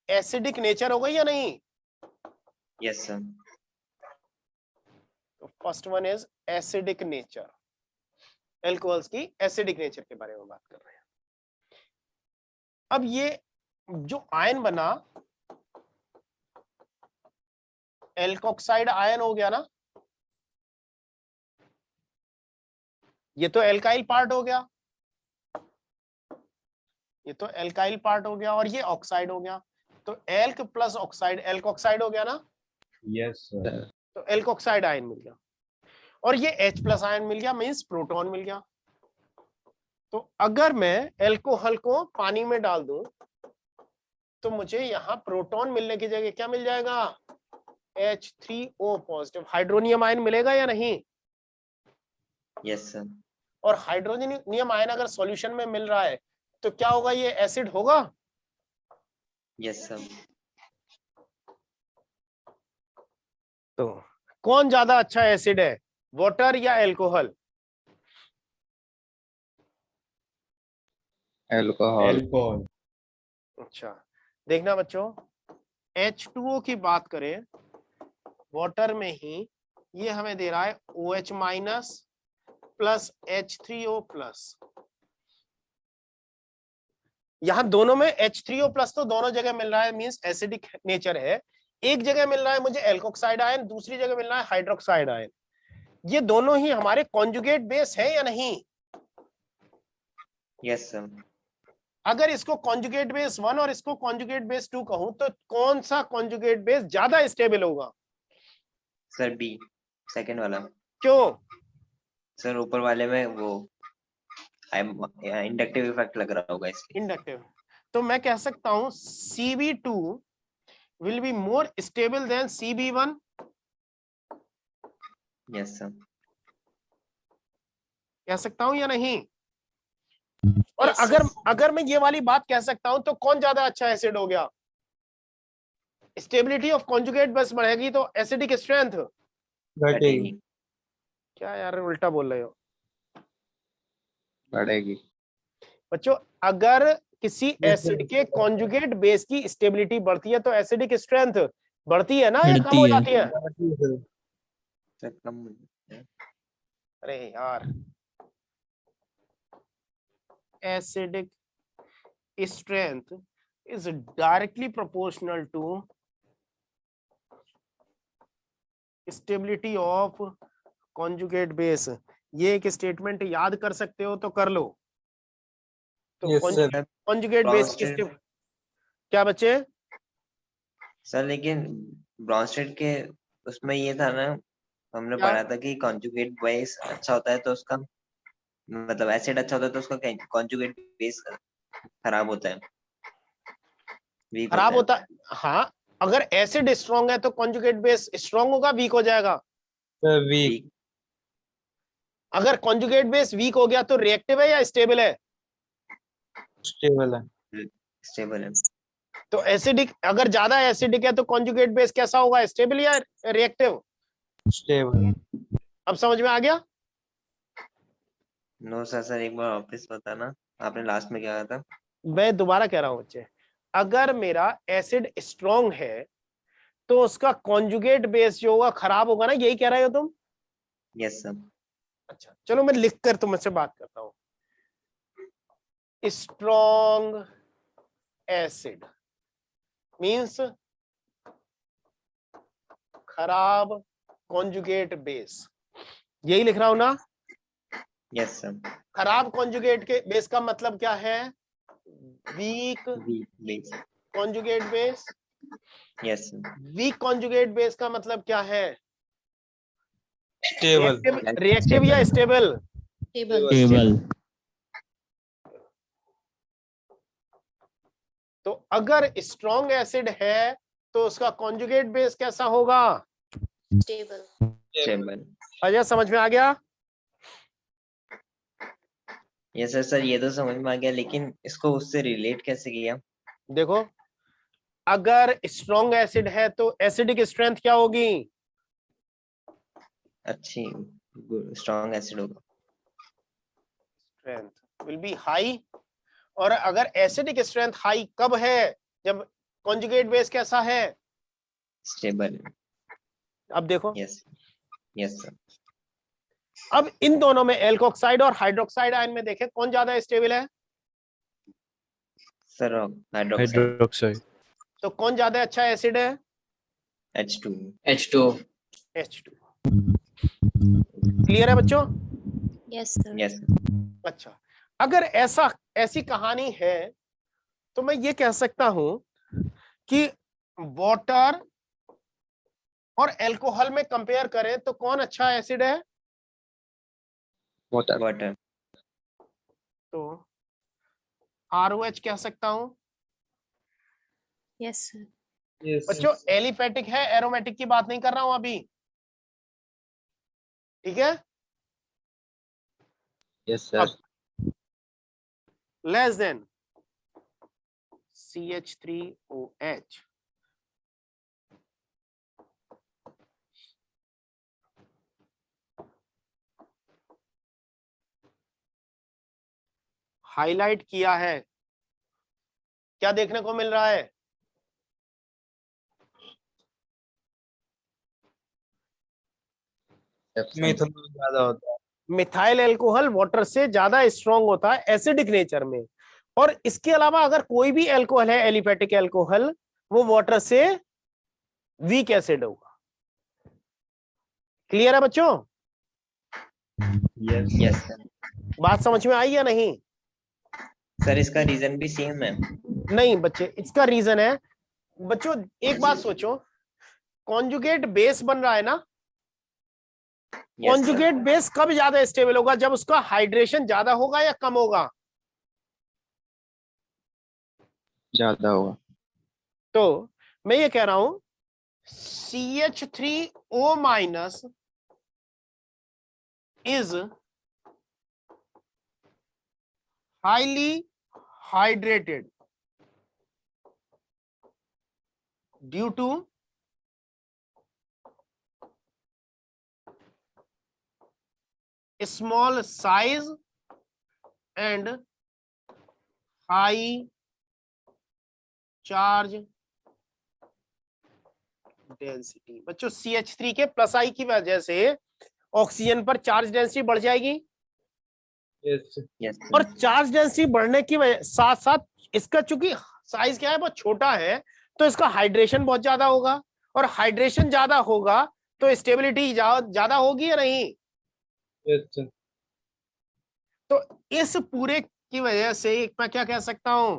एसिडिक नेचर होगा या नहीं? Yes sir. तो first one is acidic nature. Alcohols की एसिडिक नेचर के बारे में बात कर रहे हैं। अब ये जो आयन बना एल्कोक्साइड आयन हो गया ना, ये तो एल्काइल पार्ट हो गया, ये तो एल्काइल पार्ट हो गया, और ये ऑक्साइड हो गया। तो एल्क प्लस ऑक्साइड एल्कोक्साइड हो गया ना? Yes sir. तो एल्कोक्साइड आयन मिल गया, और ये H प्लस आयन मिल गया, मीन्स प्रोटॉन मिल गया। तो अगर मैं एल्कोहल को पानी में डाल दूं तो मुझे यहां प्रोटॉन मिलने की जगह क्या मिल जाएगा? H3O पॉजिटिव हाइड्रोनियम आयन मिलेगा या नहीं? Yes sir. और हाइड्रोनियम आयन अगर सॉल्यूशन में मिल रहा है तो क्या होगा, ये एसिड होगा? Yes sir. तो कौन ज्यादा अच्छा एसिड है, वाटर या एल्कोहल? एल्कोहल। एल्कोहल। अच्छा देखना बच्चों, H2O की बात करें वाटर में ही, ये हमें दे रहा है OH minus plus H3O plus. यहां दोनों में H3O प्लस तो दोनों जगह मिल रहा है, मींस एसिडिक नेचर है। एक जगह मिल रहा है मुझे एल्कोक्साइड आयन, दूसरी जगह मिल रहा है हाइड्रोक्साइड आयन। ये दोनों ही हमारे कॉन्जुगेट बेस है या नहीं? Yes sir. अगर इसको कॉन्जुगेट बेस 1 और इसको कॉन्जुगेट बेस 2 कहूं तो कौन सा कॉन्जुगेट बेस ज्यादा स्टेबल होगा? सर बी, सेकंड वाला। क्यों? सर ऊपर वाले में वो इंडक्टिव इफेक्ट लग रहा होगा इसलिए। इंडक्टिव। तो मैं कह सकता हूं Cb2 will be more stable than Cb1। Yes sir. कह सकता हूं या नहीं? और अगर मैं ये वाली बात कह सकता हूं तो कौन ज्यादा अच्छा एसिड हो गया? स्टेबिलिटी ऑफ कॉन्जुगेट बेस बढ़ेगी तो एसिडिक स्ट्रेंथ घटेगी। क्या यार उल्टा बोल रहे हो बढ़ेगी। बच्चों? अगर किसी एसिड के कॉन्जुगेट बेस की स्टेबिलिटी बढ़ती है तो एसिडिक स्ट्रेंथ बढ़ती है ना, या कम हो जाती है? सर कम। अरे यार, acidic strength is directly proportional to stability of conjugate base, ये एक स्टेटमेंट याद कर सकते हो तो कर लो। तो Yes, sir. Conjugate base Bronsted- क्या बच्चे? सर लेकिन ब्रॉन्स्टेड के उसमें ये था ना, हमने क्या? पढ़ा था कि कॉन्जुगेट बेस अच्छा होता है तो उसका मतलब एसिड अच्छा होता है तो उसका कॉन्जुगेट बेस खराब होता है, weak खराब होता होता, हाँ अगर एसिड स्ट्रॉन्ग है तो कॉन्जुगेट बेस स्ट्रॉन्ग होगा वीक हो जाएगा? Sir, है। weak. Weak- अगर कॉन्जुगेट बेस वीक हो गया तो रिएक्टिव है या स्टेबल है? Stable है. स्टेबल है। तो एसिडिक, अगर ज्यादा एसिडिक है तो कॉन्जुगेट बेस कैसा होगा, स्टेबल या रिएक्टिव? Stable. अब समझ में आ गया? नो सर, सर एक बार वापस बताना, आपने लास्ट में क्या कहा था? मैं दोबारा कह रहा हूं बच्चे, अगर मेरा एसिड स्ट्रॉन्ग है तो उसका कॉन्जुगेट बेस जो होगा खराब होगा ना, यही कह रहे हो तुम? Yes sir. अच्छा चलो मैं लिख कर तुमसे बात करता हूं। स्ट्रॉन्ग एसिड मीन्स खराब कॉन्जुगेट बेस, यही लिख रहा हूं ना? Yes sir. खराब कॉन्जुगेट के बेस का मतलब क्या है? Weak weak base. Conjugate base. Yes sir. Weak conjugate base का मतलब क्या है? Stable. रिएक्टिव या स्टेबल? टेबल। तो अगर स्ट्रॉन्ग एसिड है तो उसका कॉन्जुगेट बेस कैसा होगा? स्टेबल। स्टेबल। अजय समझ में आ गया? Yes sir. सर ये तो समझ में आ गया, लेकिन इसको उससे रिलेट कैसे किया? देखो, अगर स्ट्रॉन्ग एसिड है तो एसिडिक स्ट्रेंथ क्या होगी? अच्छी, स्ट्रॉन्ग एसिड होगा। Strength will be high. और अगर एसिडिक स्ट्रेंथ हाई कब है? जब कॉन्जुगेट बेस कैसा है? स्टेबल। अब देखो, यस। Yes sir. अब इन दोनों में एल्कोक्साइड और हाइड्रोक्साइड आयन में देखें कौन ज्यादा स्टेबल है? Sir hydroxide. हाइड्रोक्साइड। तो कौन ज्यादा अच्छा एसिड है? H2। H2। H2। क्लियर है बच्चों? Yes sir. यस। अच्छा, अगर ऐसी कहानी है तो मैं ये कह सकता हूं कि वाटर और अल्कोहल में कंपेयर करें तो कौन अच्छा एसिड है? Water. वाटर। तो ROH कह सकता हूं। Yes sir. Yes. बच्चों एलिफेटिक है, एरोमेटिक की बात नहीं कर रहा हूं अभी, ठीक है? Yes, sir. Less than CH3OH। Highlight किया है, क्या देखने को मिल रहा है? Methanol ज्यादा होता है. मिथाइल अल्कोहल वाटर से ज्यादा स्ट्रॉन्ग होता है एसिडिक नेचर में। और इसके अलावा अगर कोई भी अल्कोहल है एलिफेटिक अल्कोहल, वो वाटर से वीक एसिड होगा। क्लियर है बच्चों? Yes. Yes sir. बात समझ में आई या नहीं? सर इसका रीजन भी सेम है? नहीं बच्चे, इसका रीजन है, बच्चों एक बात सोचो, कॉन्जुगेट बेस बन रहा है ना, Yes, कॉन्जुगेट बेस कब ज्यादा स्टेबल होगा? जब उसका हाइड्रेशन ज्यादा होगा या कम होगा? ज्यादा होगा. तो मैं ये कह रहा हूं CH3O minus is highly hydrated due to small size and high charge density. बच्चों CH3 के प्लस आई की वजह से ऑक्सीजन पर चार्ज डेंसिटी बढ़ जाएगी। Yes. यस और चार्ज डेंसिटी बढ़ने की वजह साथ साथ इसका चूंकि साइज क्या है, बहुत छोटा है, तो इसका हाइड्रेशन बहुत ज्यादा होगा। और हाइड्रेशन ज्यादा होगा तो स्टेबिलिटी ज्यादा होगी या नहीं? Yes, sir. तो इस पूरे की वजह से मैं क्या कह सकता हूं,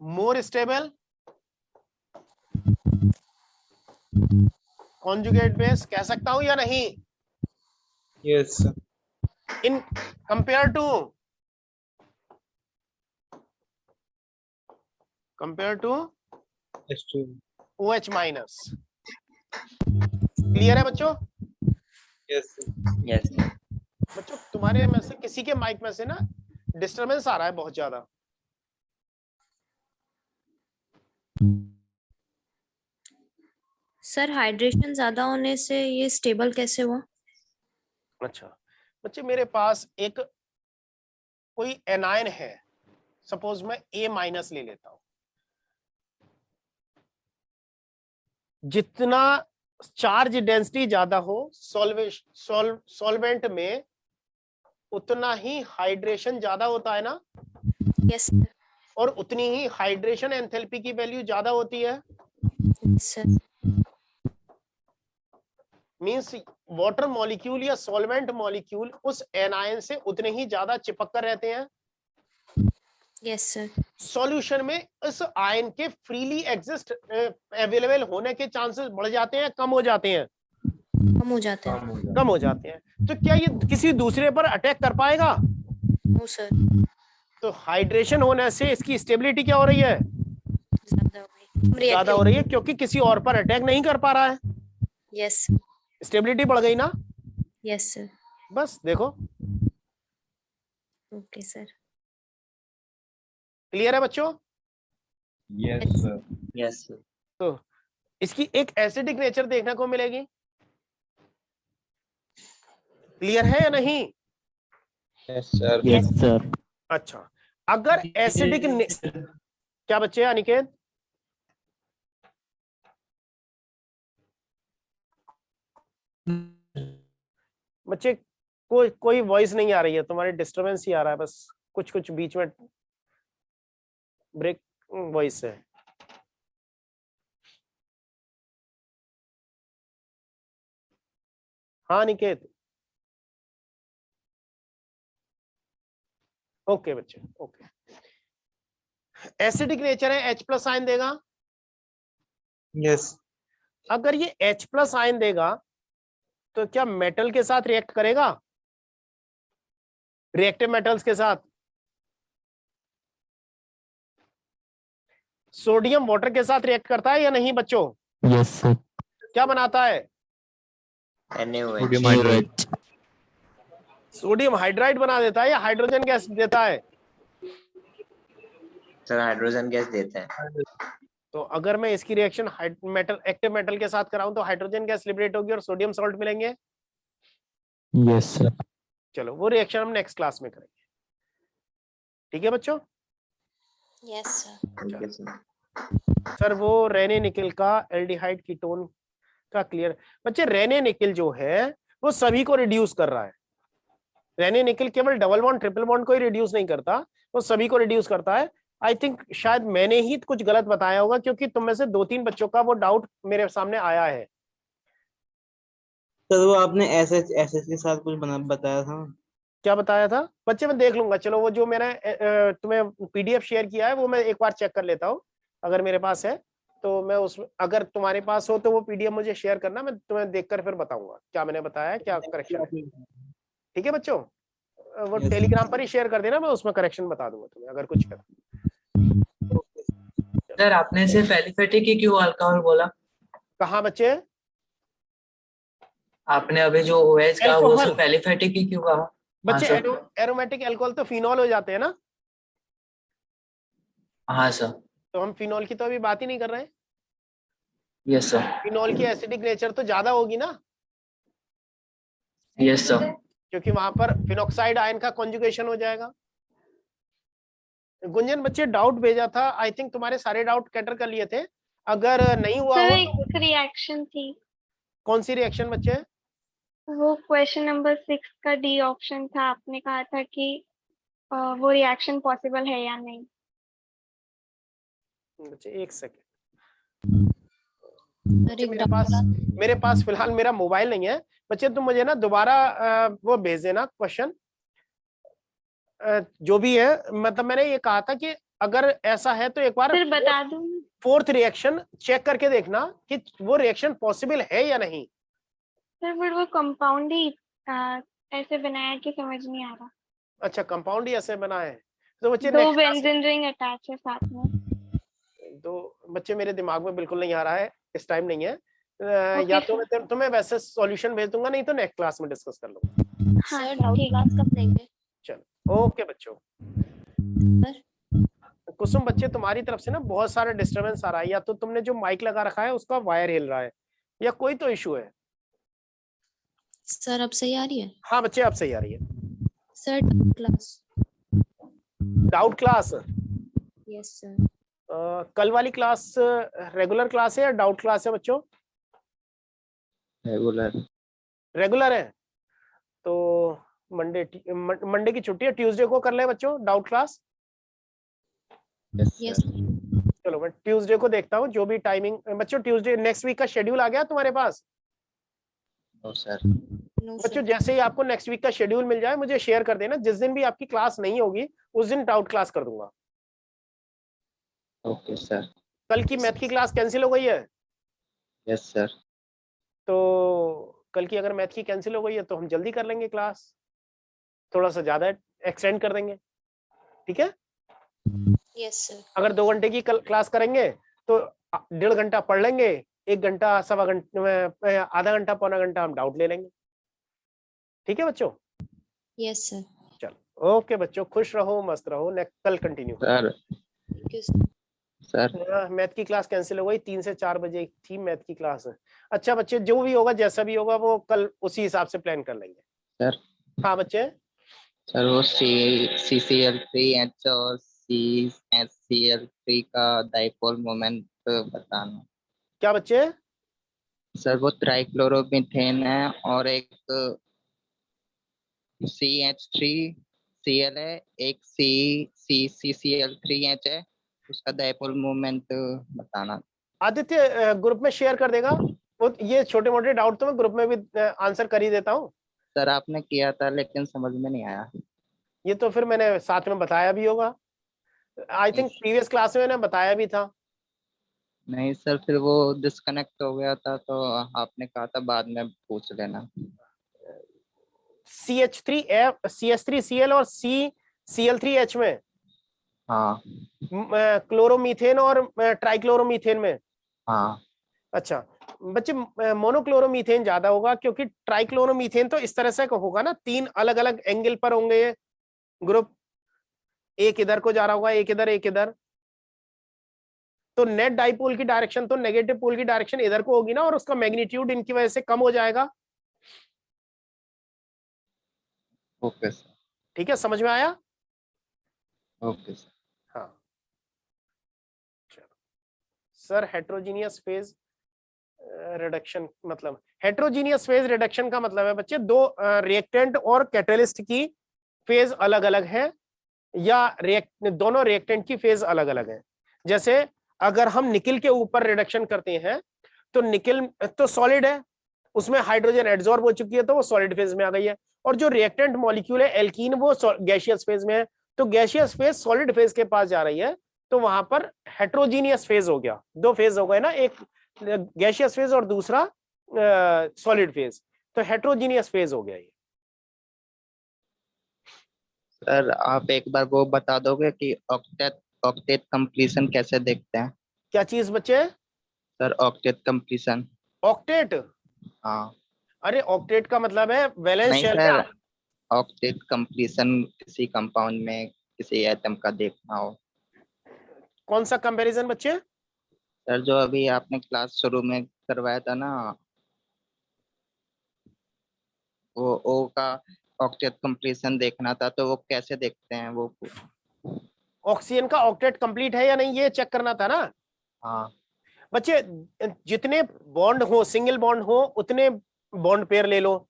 मोर स्टेबल कॉन्जुगेट बेस कह सकता हूं या नहीं? Yes, sir. In compare to H2. OH minus. Clear है बच्चों? Yes, sir. यस बच्चों तुम्हारे में से किसी के माइक में से ना डिस्टरबेंस आ रहा है बहुत ज्यादा। सर हाइड्रेशन ज्यादा होने से ये स्टेबल कैसे हुआ? अच्छा बच्चे, मेरे पास एक कोई एनायन है, सपोज मैं A माइनस ले लेता हूं। जितना चार्ज डेंसिटी ज्यादा हो सॉल्वेंट में, उतना ही हाइड्रेशन ज्यादा होता है ना? Yes sir. और उतनी ही हाइड्रेशन एंथैल्पी की वैल्यू ज्यादा होती है। Yes sir. Means water molecule या सॉल्वेंट मॉलिक्यूल उस एनायन से उतने ही ज्यादा चिपक कर रहते हैं। Yes sir. सॉल्यूशन में इस आयन के फ्रीली एग्जिस्ट अवेलेबल होने के चांसेस बढ़ जाते हैं, कम हो जाते हैं? कम हो जाते हैं। कम हो जाते हैं। तो क्या ये किसी दूसरे पर अटैक कर पाएगा? No sir. तो हाइड्रेशन होने से इसकी स्टेबिलिटी क्या हो रही है? ज्यादा हो रही है, क्योंकि किसी और पर अटैक नहीं कर पा रहा है। यस। स्टेबिलिटी बढ़ गई ना? Yes sir. बस देखो, ओके सर। क्लियर है बच्चों? Yes, sir. यस तो इसकी एक एसिडिक नेचर देखने को मिलेगी। क्लियर है या नहीं? Yes, sir. Yes sir. अच्छा, अगर एसिडिक क्या बच्चे अनिकेत? बच्चे कोई वॉइस नहीं आ रही है तुम्हारी, डिस्टरबेंस ही आ रहा है बस, कुछ कुछ बीच में ब्रेक वॉइस है। हाँ निकेत, ओके बच्चे ओके। एसिडिक नेचर है, H प्लस आयन देगा। Yes. अगर ये H प्लस आयन देगा तो क्या मेटल के साथ रिएक्ट करेगा? रिएक्टिव मेटल्स के साथ? सोडियम वाटर के साथ रिएक्ट करता है या नहीं बच्चों? Yes sir. क्या बनाता है? Sodium hydride. सोडियम हाइड्राइड बना देता है या हाइड्रोजन गैस देता है? सर हाइड्रोजन गैस देता है। तो अगर मैं इसकी रिएक्शन मेटल एक्टिव मेटल के साथ कराऊं तो हाइड्रोजन गैस लिबरेट होगी और सोडियम सॉल्ट मिलेंगे। Yes sir. चलो वो रिएक्शन हम नेक्स्ट क्लास में करेंगे, ठीक है बच्चों? Yes sir. सर वो रेने निकल का एल्डिहाइड कीटोन का क्लियर। बच्चे रेने निकल जो है वो सभी को रिड्यूस कर रहा है। रेने निकल केवल डबल बॉन्ड ट्रिपल बॉन्ड को ही रिड्यूस नहीं करता, वो सभी को रिड्यूस करता है। आई थिंक शायद मैंने ही कुछ गलत बताया होगा, क्योंकि तुम में से 2-3 बच्चों का वो डाउट मेरे सामने आया है। सर वो आपने एसएच के साथ कुछ बताया था। क्या बताया था बच्चे? मैं देख लूंगा। चलो वो जो मैंने तुम्हें पीडीएफ शेयर किया है वो मैं एक बार चेक कर लेता हूँ, अगर मेरे पास है तो मैं उसमें, अगर तुम्हारे पास हो तो वो पीडीएफ मुझे शेयर करना, मैं तुम्हें देखकर फिर बताऊंगा क्या मैंने बताया है, क्या करेक्शन है। ठीक है बच्चों? वो टेलीग्राम पर ही शेयर कर देना, मैं उसमें करेक्शन बता दूंगा तुम्हें अगर कुछ कर। सर आपने सिर्फ एलिफेटिक ही क्यों अल्कोहल बोला? कहाँ बच्चे? आपने अभी जो OH कहा वो सिर्फ एलिफेटिक ही क्यों कहा? बच्चे एरोमेटिक अल्कोहल तो फिनॉल हो जाते हैं ना। हाँ सर। तो हम फिनॉल की तो अभी बात ही नहीं कर रहे हैं। Yes sir. फिनॉल की एसिडिक नेचर तो ज्यादा होगी ना। Yes sir. क्योंकि वहां पर फिनॉक्साइड आयन का कॉन्जुगेशन हो जाएगा। गुंजन बच्चे डाउट भेजा था, आई थिंक तुम्हारे सारे डाउट कैटर कर लिए थे। अगर नहीं हुआ सर हो एक रिएक्शन थी। कौन सी रिएक्शन बच्चे? वो क्वेश्चन नंबर 6 का डी ऑप्शन था, आपने कहा था कि वो रिएक्शन पॉसिबल है या नहीं। बच्चे एक सेकेंड, बच्चे मेरे पास फिलहाल मेरा मोबाइल नहीं है। बच्चे तुम मुझे ना दोबारा वो भेज देना क्वेश्चन जो भी है। मतलब मैंने ये कहा था कि अगर ऐसा है तो एक बार फिर बता दूं। फोर्थ रिएक्शन चेक करके देखना कि वो रिएक्शन पॉसिबल है या नहीं। सर फिर वो कंपाउंड ही ऐसे बनाया कि समझ नहीं आ रहा। अच्छा, कंपाउंड ही ऐसे बना है। तो बच्चे दो बेंजीन रिंग अटैच है साथ में। तो बच्चे मेरे दिमाग में बिल्कुल नहीं आ रहा है, इस टाइम नहीं है। या तो मैं तुम्हें वैसे सॉल्यूशन भेज दूंगा, नहीं तो नेक्स्ट क्लास में डिस्कस कर लूंगा। सर क्लास कब लेंगे? चलो ओके बच्चों। कुसुम बच्चे तुम्हारी तरफ से ना बहुत सारा डिस्टरबेंस आ रहा है, या तो तुमने जो माइक लगा रखा है उसका वायर हिल रहा है या कोई तो इशू है। सर अब सही आ रही है? हाँ बच्चे अब सही आ रही है। Sir class. Doubt class? Yes sir. कल वाली क्लास रेगुलर क्लास है या डाउट क्लास है बच्चों? रेगुलर है। तो मंडे की छुट्टी है, ट्यूसडे को कर ले बच्चों डाउट क्लास। यस चलो मैं ट्यूसडे को देखता हूँ जो भी टाइमिंग। बच्चों ट्यूसडे नेक्स्ट वीक का शेड्यूल आ गया तुम्हारे पास? No sir. बच्चों जैसे ही आपको नेक्स्ट वीक का शेड्यूल मिल जाए मुझे शेयर कर देना। जिस दिन भी आपकी क्लास नहीं होगी उस दिन डाउट क्लास कर दूंगा। Okay sir. कल की मैथ की क्लास कैंसिल हो गई है? Yes sir. तो कल की अगर मैथ की कैंसिल हो गई है तो हम जल्दी कर लेंगे क्लास, थोड़ा सा ज्यादा एक्सटेंड कर देंगे, ठीक है? Yes sir. अगर 2 घंटे की क्लास करेंगे तो 1.5 घंटा पढ़ लेंगे, 1 घंटा सवा घंटे में आधा घंटा पौना घंटा हम डाउट ले लेंगे, ठीक है बच्चों? Yes sir. चलो ओके बच्चों, खुश रहो मस्त रहो। कल कंटिन्यू सर। सर मैथ की क्लास कैंसिल हो गई, 3 से 4 बजे थी मैथ की क्लास। अच्छा बच्चे जो भी होगा जैसा भी होगा वो कल उसी हिसाब से प्लान कर लेंगे। सर। हाँ बच्चे। सर वो CCl3H और CHCl3 का डाइपोल मोमेंट बताना। क्या बच्चे? सर वो ट्राइक्लोरोमीथेन है और एक CH3Cl है, एक CCl3H है, उसका डाइपोल मोमेंट बताना। आदित्य ग्रुप में शेयर कर देगा वो, ये छोटे मोटे डाउट तो मैं ग्रुप में भी आंसर कर ही देता हूँ। सर आपने किया था लेकिन समझ में नहीं आया। ये तो फिर मैंने साथ में बताया भी होगा, आई थिंक प्रीवियस क्लास में मैंने बताया भी था। नहीं सर, फिर वो डिस्कनेक्ट हो गया था तो आपने कहा था बाद में पूछ लेना। CH3Cl और CCl3H में, हाँ। क्लोरोमीथेन और ट्राइक्लोरोमीथेन में। हाँ। अच्छा बच्चे मोनोक्लोरोमीथेन ज्यादा होगा, क्योंकि ट्राइक्लोरोमीथेन तो इस तरह से होगा ना, 3 अलग अलग एंगल पर होंगे ये ग्रुप, एक इधर को जा रहा होगा, एक इधर एक इधर, तो नेट डाइपोल की डायरेक्शन तो नेगेटिव पोल की डायरेक्शन इधर को होगी ना, और उसका मैग्नीट्यूड इनकी वजह से कम हो जाएगा। Okay sir. ठीक है, समझ में आया? Okay sir. हाँ चलो सर, हेट्रोजीनियस फेज रिडक्शन मतलब, हेट्रोजीनियस फेज रिडक्शन का मतलब है बच्चे दो रिएक्टेंट और कैटलिस्ट की फेज अलग अलग है, या दोनों रिएक्टेंट की फेज अलग अलग है। जैसे अगर हम निकिल के ऊपर रिडक्शन करते हैं तो निकिल तो सॉलिड है, उसमें हाइड्रोजन एडजॉर्ब हो चुकी है तो वो सॉलिड फेज में आ गई है, और जो रिएक्टेंट मॉलिक्यूल है एल्कीन वो गैसियस फेज में है, तो गैसियस फेज सॉलिड फेज के पास जा रही है, तो वहां पर हेट्रोजीनियस फेज हो गया, 2 फेज हो गए ना, एक गैसियस फेज और दूसरा सॉलिड फेज, तो हेट्रोजीनियस फेज हो गया ये। सर आप एक बार वो बता दोगे कि ऑक्टेट कंप्लीशन कैसे देखते हैं? क्या चीज बच्चे? Sir octet completion. ऑक्टेट? हाँ। अरे ऑक्टेट का मतलब है वैलेंस शेल में ऑक्टेट कंप्लीशन किसी कंपाउंड में किसी एटम का देखना हो। कौन सा कंपैरिजन बच्चे? सर जो अभी आपने क्लास शुरू में करवाया था ना, वो ओ का ऑक्टेट कंप्लीशन देखना था, तो वो कैसे देखते हैं वो? ऑक्सीजन का ऑक्टेट कंप्लीट है या नहीं ये चेक करना था ना। हाँ बच्चे जितने बॉन्ड हो, सिंगल बॉन्ड हो उतने बॉन्ड पेयर ले लो,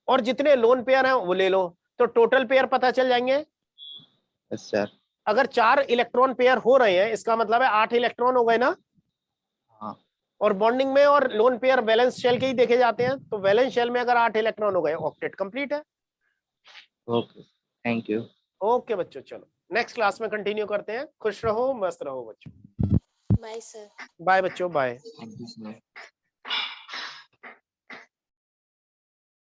और जितने लोन पेयर हैं वो ले लो, तो टोटल पेयर पता चल जाएंगे। Yes sir. अगर 4 इलेक्ट्रॉन पेयर हो रहे हैं इसका मतलब है 8 इलेक्ट्रॉन हो गए ना। हाँ। और बॉन्डिंग में और लोन पेयर वैलेंस शेल के ही देखे जाते हैं, तो वैलेंस शेल में अगर 8 इलेक्ट्रॉन हो गए ऑक्टेट कंप्लीट है। Okay, thank you. ओके बच्चों, चलो नेक्स्ट क्लास में कंटिन्यू करते हैं। खुश रहो, मस्त रहो बच्चों। Bye sir. बाय बच्चों, बाय। Thank you sir.